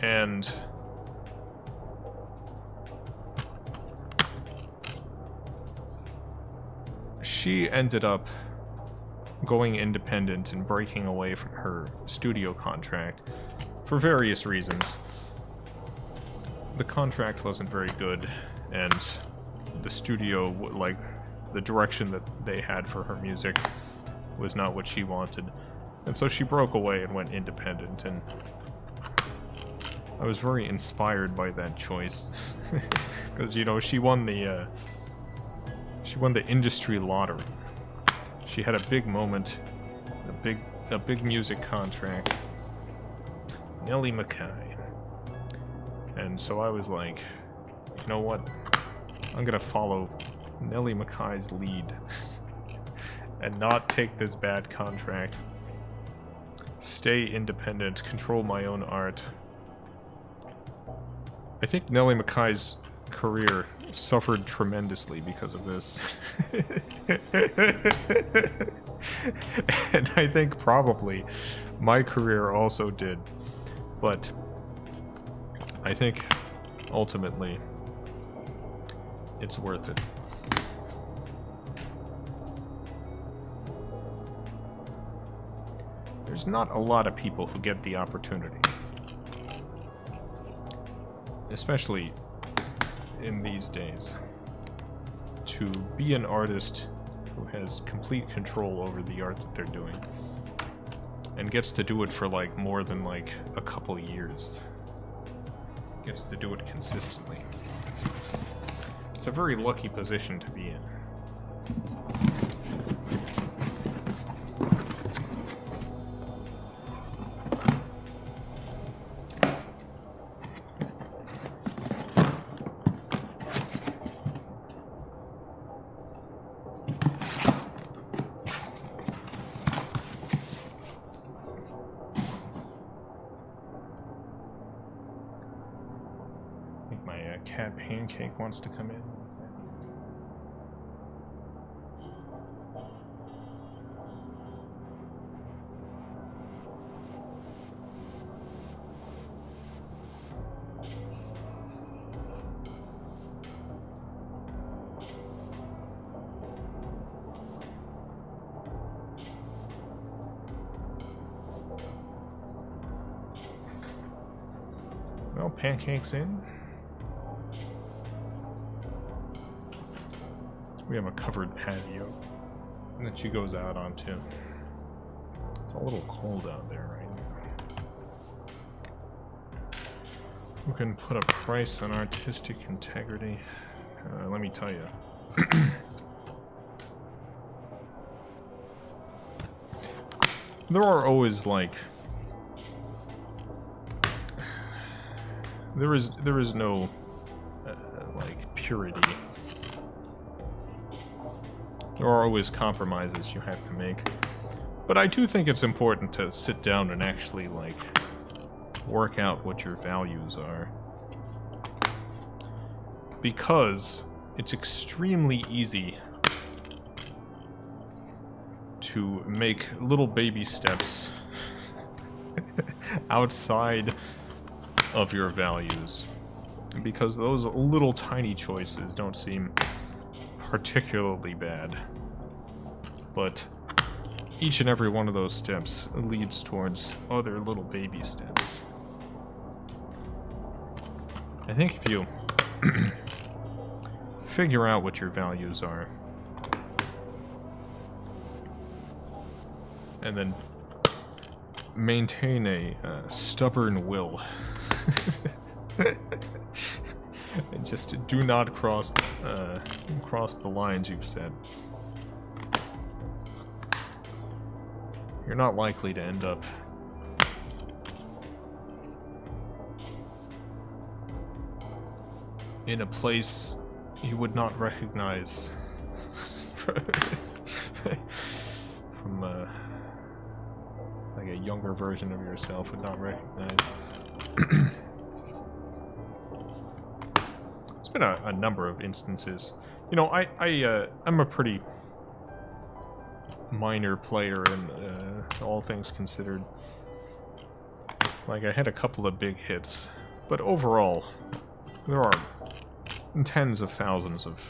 And she ended up going independent and breaking away from her studio contract for various reasons. The contract wasn't very good, and the studio, like, the direction that they had for her music was not what she wanted. And so she broke away and went independent, and I was very inspired by that choice. Because, you know, she won the industry lottery. She had a big moment, a big music contract. Nellie Mackay. And so I was like, you know what? I'm gonna follow Nellie Mackay's lead and not take this bad contract. Stay independent, control my own art. I think Nellie Mackay's career suffered tremendously because of this. And I think probably my career also did. But I think ultimately it's worth it. There's not a lot of people who get the opportunity. Especially in these days. To be an artist who has complete control over the art that they're doing. And gets to do it for like more than like a couple years. Gets to do it consistently. It's a very lucky position to be in. Cat Pancake wants to come in. Well, Pancake's in. We have a covered patio that she goes out onto. It's a little cold out there right now. We can put a price on artistic integrity. Let me tell you. There are always like... There is no like purity. There are always compromises you have to make. But I do think it's important to sit down and actually, like, work out what your values are. Because it's extremely easy to make little baby steps outside of your values. Because those little tiny choices don't seem particularly bad, but each and every one of those steps leads towards other little baby steps. I think if you figure out what your values are, and then maintain a stubborn will, and just do not cross the lines you've set. You're not likely to end up in a place you would not recognize from like a younger version of yourself would not recognize. Been a number of instances. You know, I'm a pretty minor player in all things considered. Like, I had a couple of big hits, but overall, there are tens of thousands of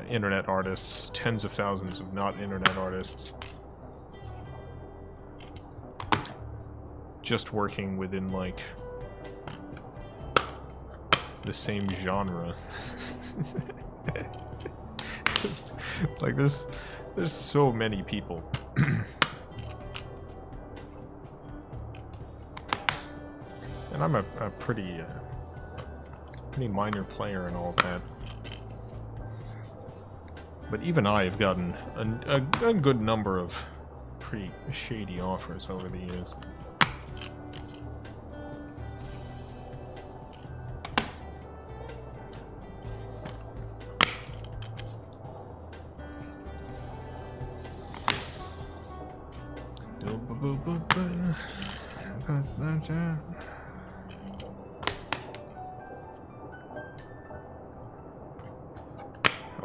internet artists, tens of thousands of not internet artists, just working within, like, the same genre. It's like there's so many people. And I'm a pretty minor player and all that. But even I have gotten a good number of pretty shady offers over the years.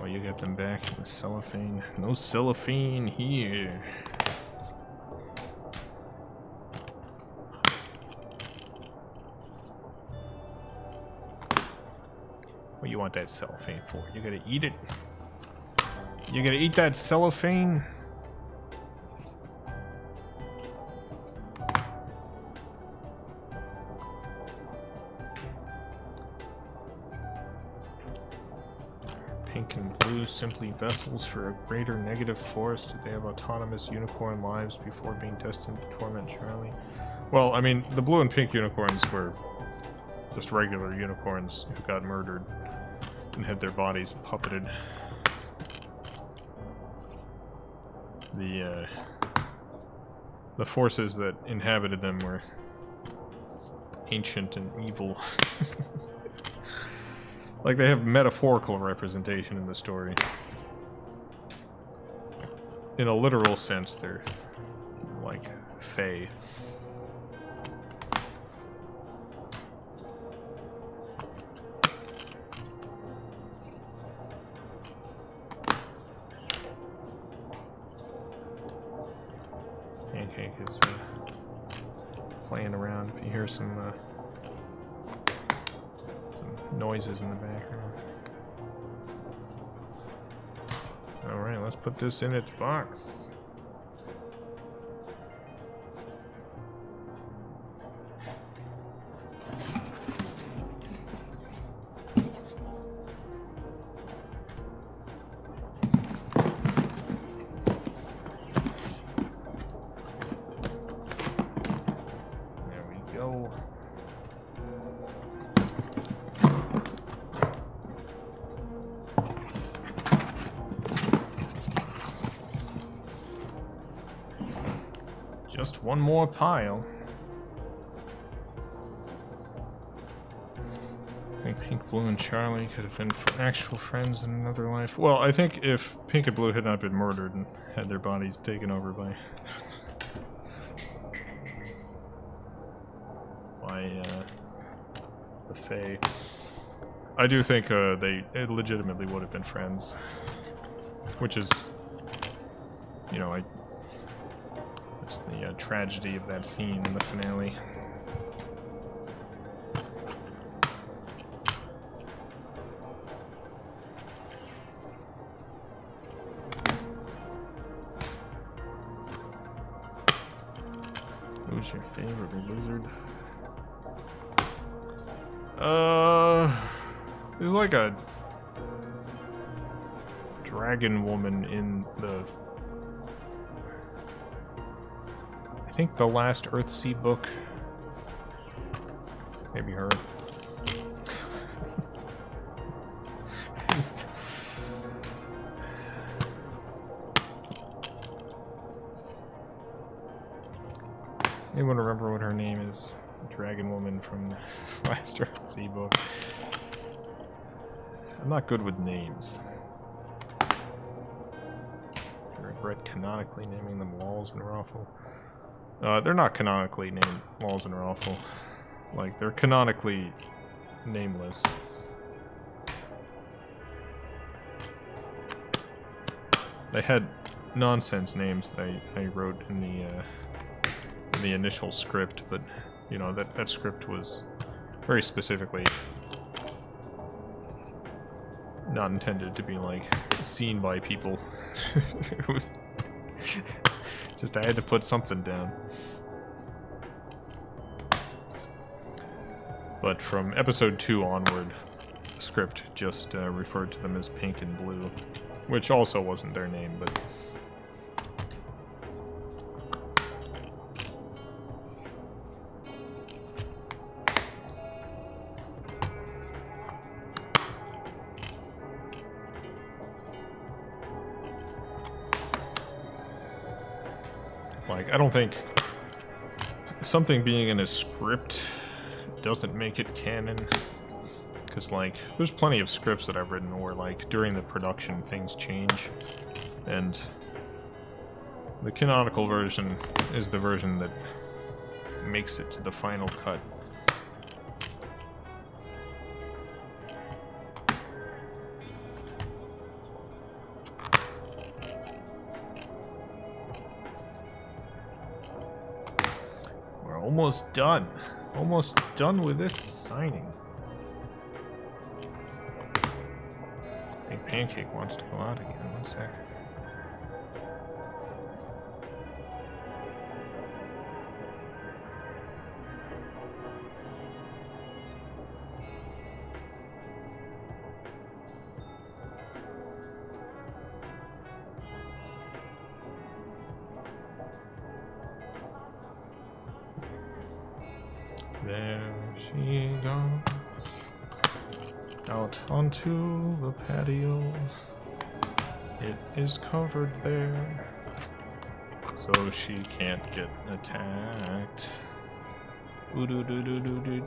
Oh, you get them back in the cellophane. No cellophane here. What you want that cellophane for? You gotta eat it? You gotta eat that cellophane? Pink and blue, simply vessels for a greater negative force. Do they have autonomous unicorn lives before being destined to torment Charlie? Well, I mean, the blue and pink unicorns were just regular unicorns who got murdered and had their bodies puppeted. The forces that inhabited them were ancient and evil. Like, they have metaphorical representation in the story. In a literal sense, they're like fae. Pancake is playing around. If you hear some noises in the background. Alright, let's put this in its box. There we go. Just one more pile. I think Pink, Blue, and Charlie could have been actual friends in another life. Well, I think if Pink and Blue had not been murdered and had their bodies taken over by the Fae, I do think they legitimately would have been friends. Which is, you know, it's the tragedy of that scene in the finale. Who's your favorite lizard? There's like a dragon woman in the, I think, the last Earthsea book. Maybe her. Anyone remember what her name is? Dragon woman from the last Earthsea book. I'm not good with names. I regret canonically naming them Walls and Raffle. They're not canonically named Walls and Raffle. Like, they're canonically nameless. They had nonsense names that I wrote in the initial script, but you know, that script was very specifically not intended to be like seen by people. It was just, I had to put something down. But from episode 2 onward, the script just referred to them as Pink and Blue, which also wasn't their name, but like, I don't think something being in a script doesn't make it canon, because like there's plenty of scripts that I've written where like during the production things change, and The canonical version is the version that makes it to the final cut. We're almost done. Almost done with this signing. I think Pancake wants to go out again. One sec. There she goes, out onto the patio. It is covered there, so she can't get attacked. Ooh-doo-doo-doo-doo-doo.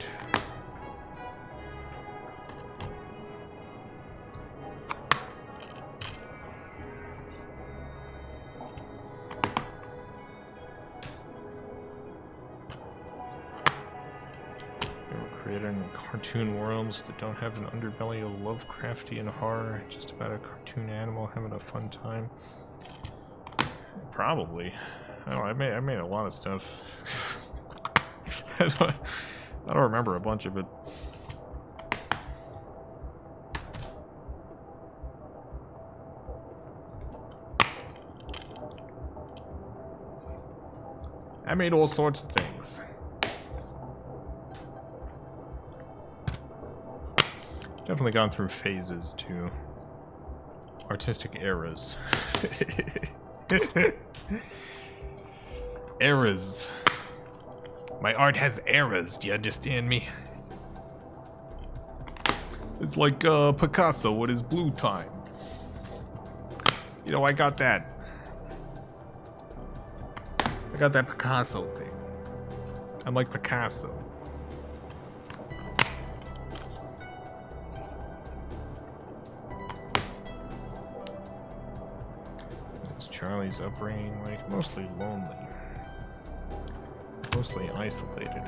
Creating cartoon worlds that don't have an underbelly of Lovecraftian horror, just about a cartoon animal having a fun time. Probably. I don't know, I made a lot of stuff. I don't remember a bunch of it. I made all sorts of things. Definitely gone through phases too. Artistic eras. Eras. My art has eras, do you understand me? It's like Picasso with his blue time. You know, I got that. I got that Picasso thing. I'm like Picasso. Charlie's upbringing, like, mostly lonely. Mostly isolated.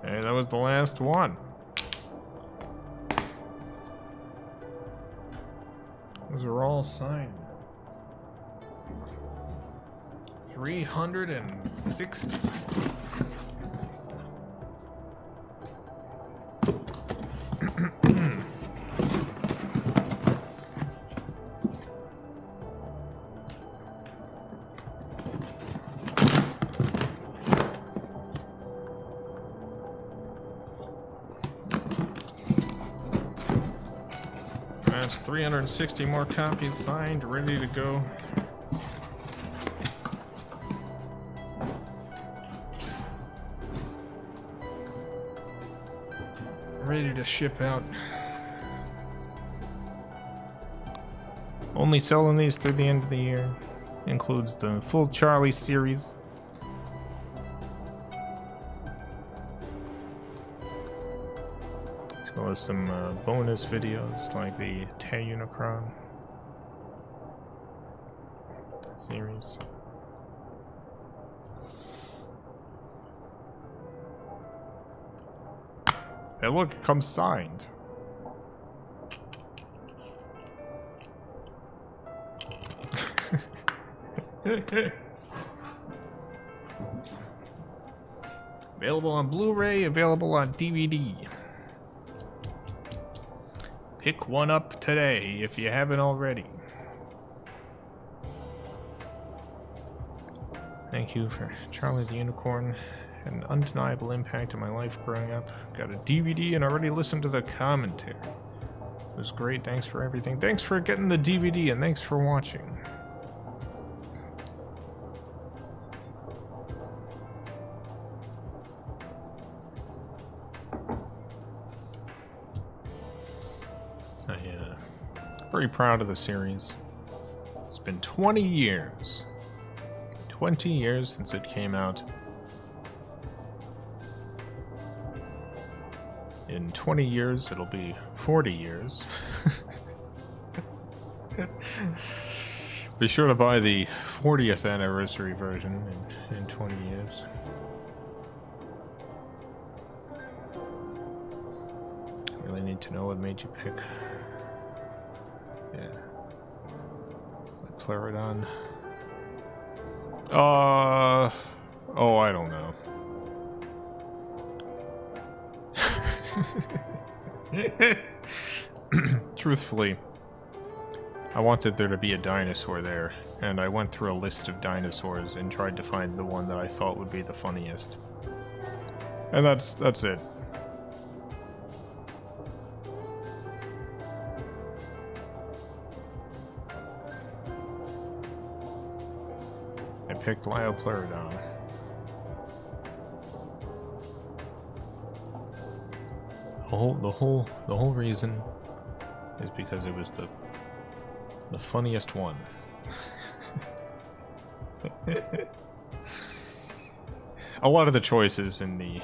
And that was the last one. Those are all signed. 360. That's 360 more copies signed, ready to go. Ready to ship out. Only selling these through the end of the year. Includes the full Charlie series. As well as some bonus videos like the Tay Unicron series. Hey, look, it comes signed. Available on Blu-ray, available on DVD. Pick one up today if you haven't already. Thank you for Charlie the Unicorn. Had an undeniable impact on my life growing up. Got a DVD and already listened to the commentary. It was great. Thanks for everything. Thanks for getting the DVD and thanks for watching. Very proud of the series. It's been 20 years. 20 years since it came out. In 20 years, it'll be 40 years. Be sure to buy the 40th anniversary version in 20 years. Really need to know what made you pick. Yeah. Claridon. Oh, I don't know. Truthfully, I wanted there to be a dinosaur there, and I went through a list of dinosaurs and tried to find the one that I thought would be the funniest. And that's it. I picked Lyopleurodon. The whole reason is because it was the funniest one. A lot of the choices in the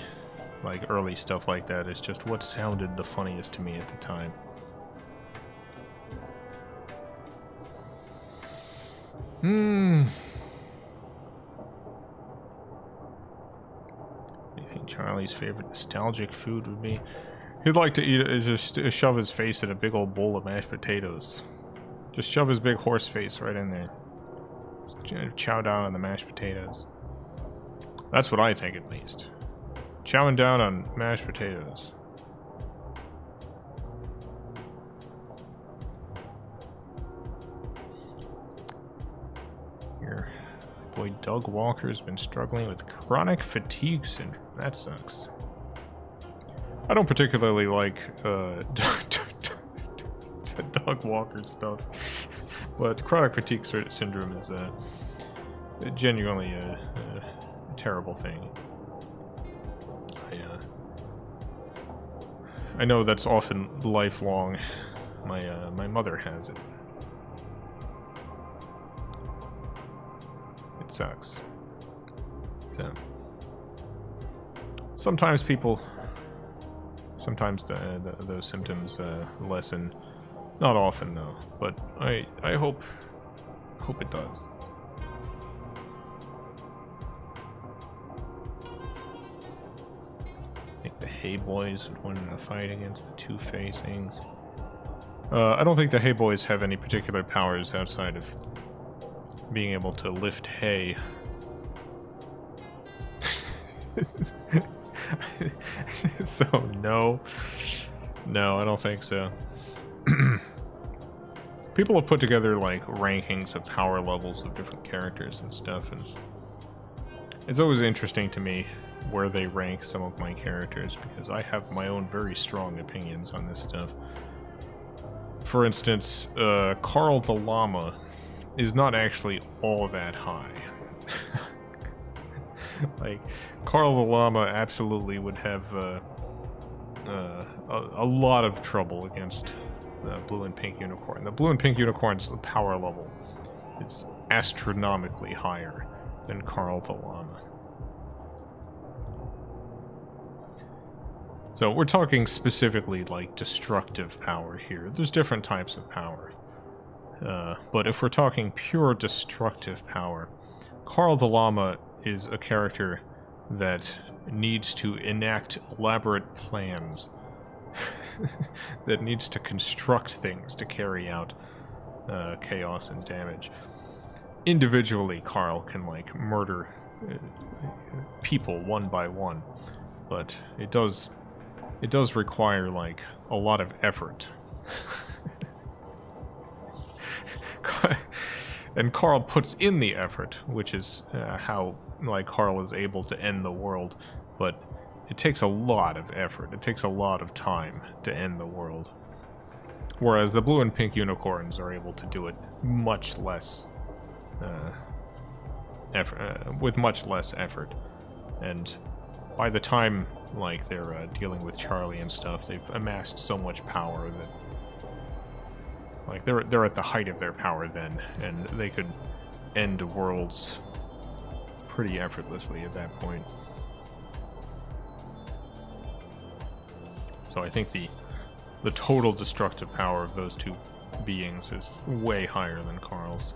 like early stuff like that is just what sounded the funniest to me at the time. I think Charlie's favorite nostalgic food would be, he'd like to eat it, just shove his face in a big old bowl of mashed potatoes. Just shove his big horse face right in there. Just chow down on the mashed potatoes. That's what I think, at least. Chowing down on mashed potatoes. Your boy Doug Walker's been struggling with chronic fatigue syndrome. That sucks. I don't particularly like Doug Walker stuff, but chronic fatigue syndrome is genuinely a terrible thing. I know that's often lifelong. My mother has it. It sucks. So sometimes those symptoms lessen. Not often though, but I hope it does. I think the Hay Boys would win in a fight against the Two-Facings. I don't think the Hay Boys have any particular powers outside of being able to lift hay. So no, I don't think so. People have put together like rankings of power levels of different characters and stuff, and it's always interesting to me where they rank some of my characters, because I have my own very strong opinions on this stuff. For instance, Carl the Llama is not actually all that high. Like, Carl the Llama absolutely would have a lot of trouble against the Blue and Pink Unicorn. The Blue and Pink Unicorn's power level is astronomically higher than Carl the Llama. So we're talking specifically like destructive power here. There's different types of power. But if we're talking pure destructive power, Carl the Llama is a character that needs to enact elaborate plans, that needs to construct things to carry out chaos and damage. Individually, Carl can like murder people one by one, but it does require like a lot of effort. And Carl puts in the effort, which is how like Carl is able to end the world, but it takes a lot of effort. It takes a lot of time to end the world. Whereas the Blue and Pink Unicorns are able to do it much less with much less effort. And by the time like they're dealing with Charlie and stuff, they've amassed so much power that like they're at the height of their power then, and they could end worlds pretty effortlessly at that point. So I think the total destructive power of those two beings is way higher than Carl's.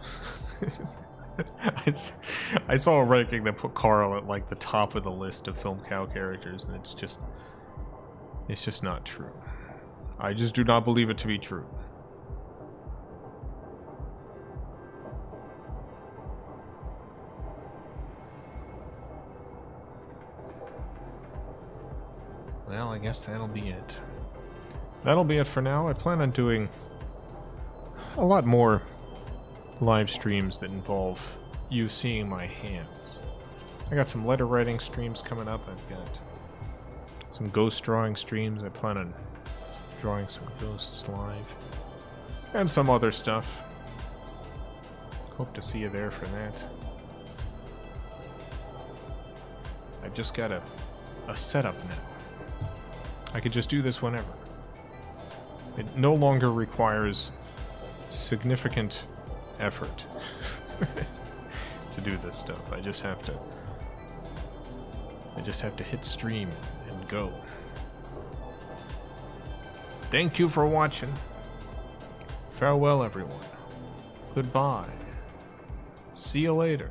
I saw a ranking that put Carl at like the top of the list of FilmCow characters, and it's just not true. I just do not believe it to be true. Well, I guess that'll be it. That'll be it for now. I plan on doing a lot more live streams that involve you seeing my hands. I got some letter writing streams coming up. I've got some ghost drawing streams. I plan on drawing some ghosts live. And some other stuff. Hope to see you there for that. I've just got a setup now. I could just do this whenever. It no longer requires significant effort to do this stuff. I just have to hit stream and go. Thank you for watching. Farewell, everyone. Goodbye. See you later.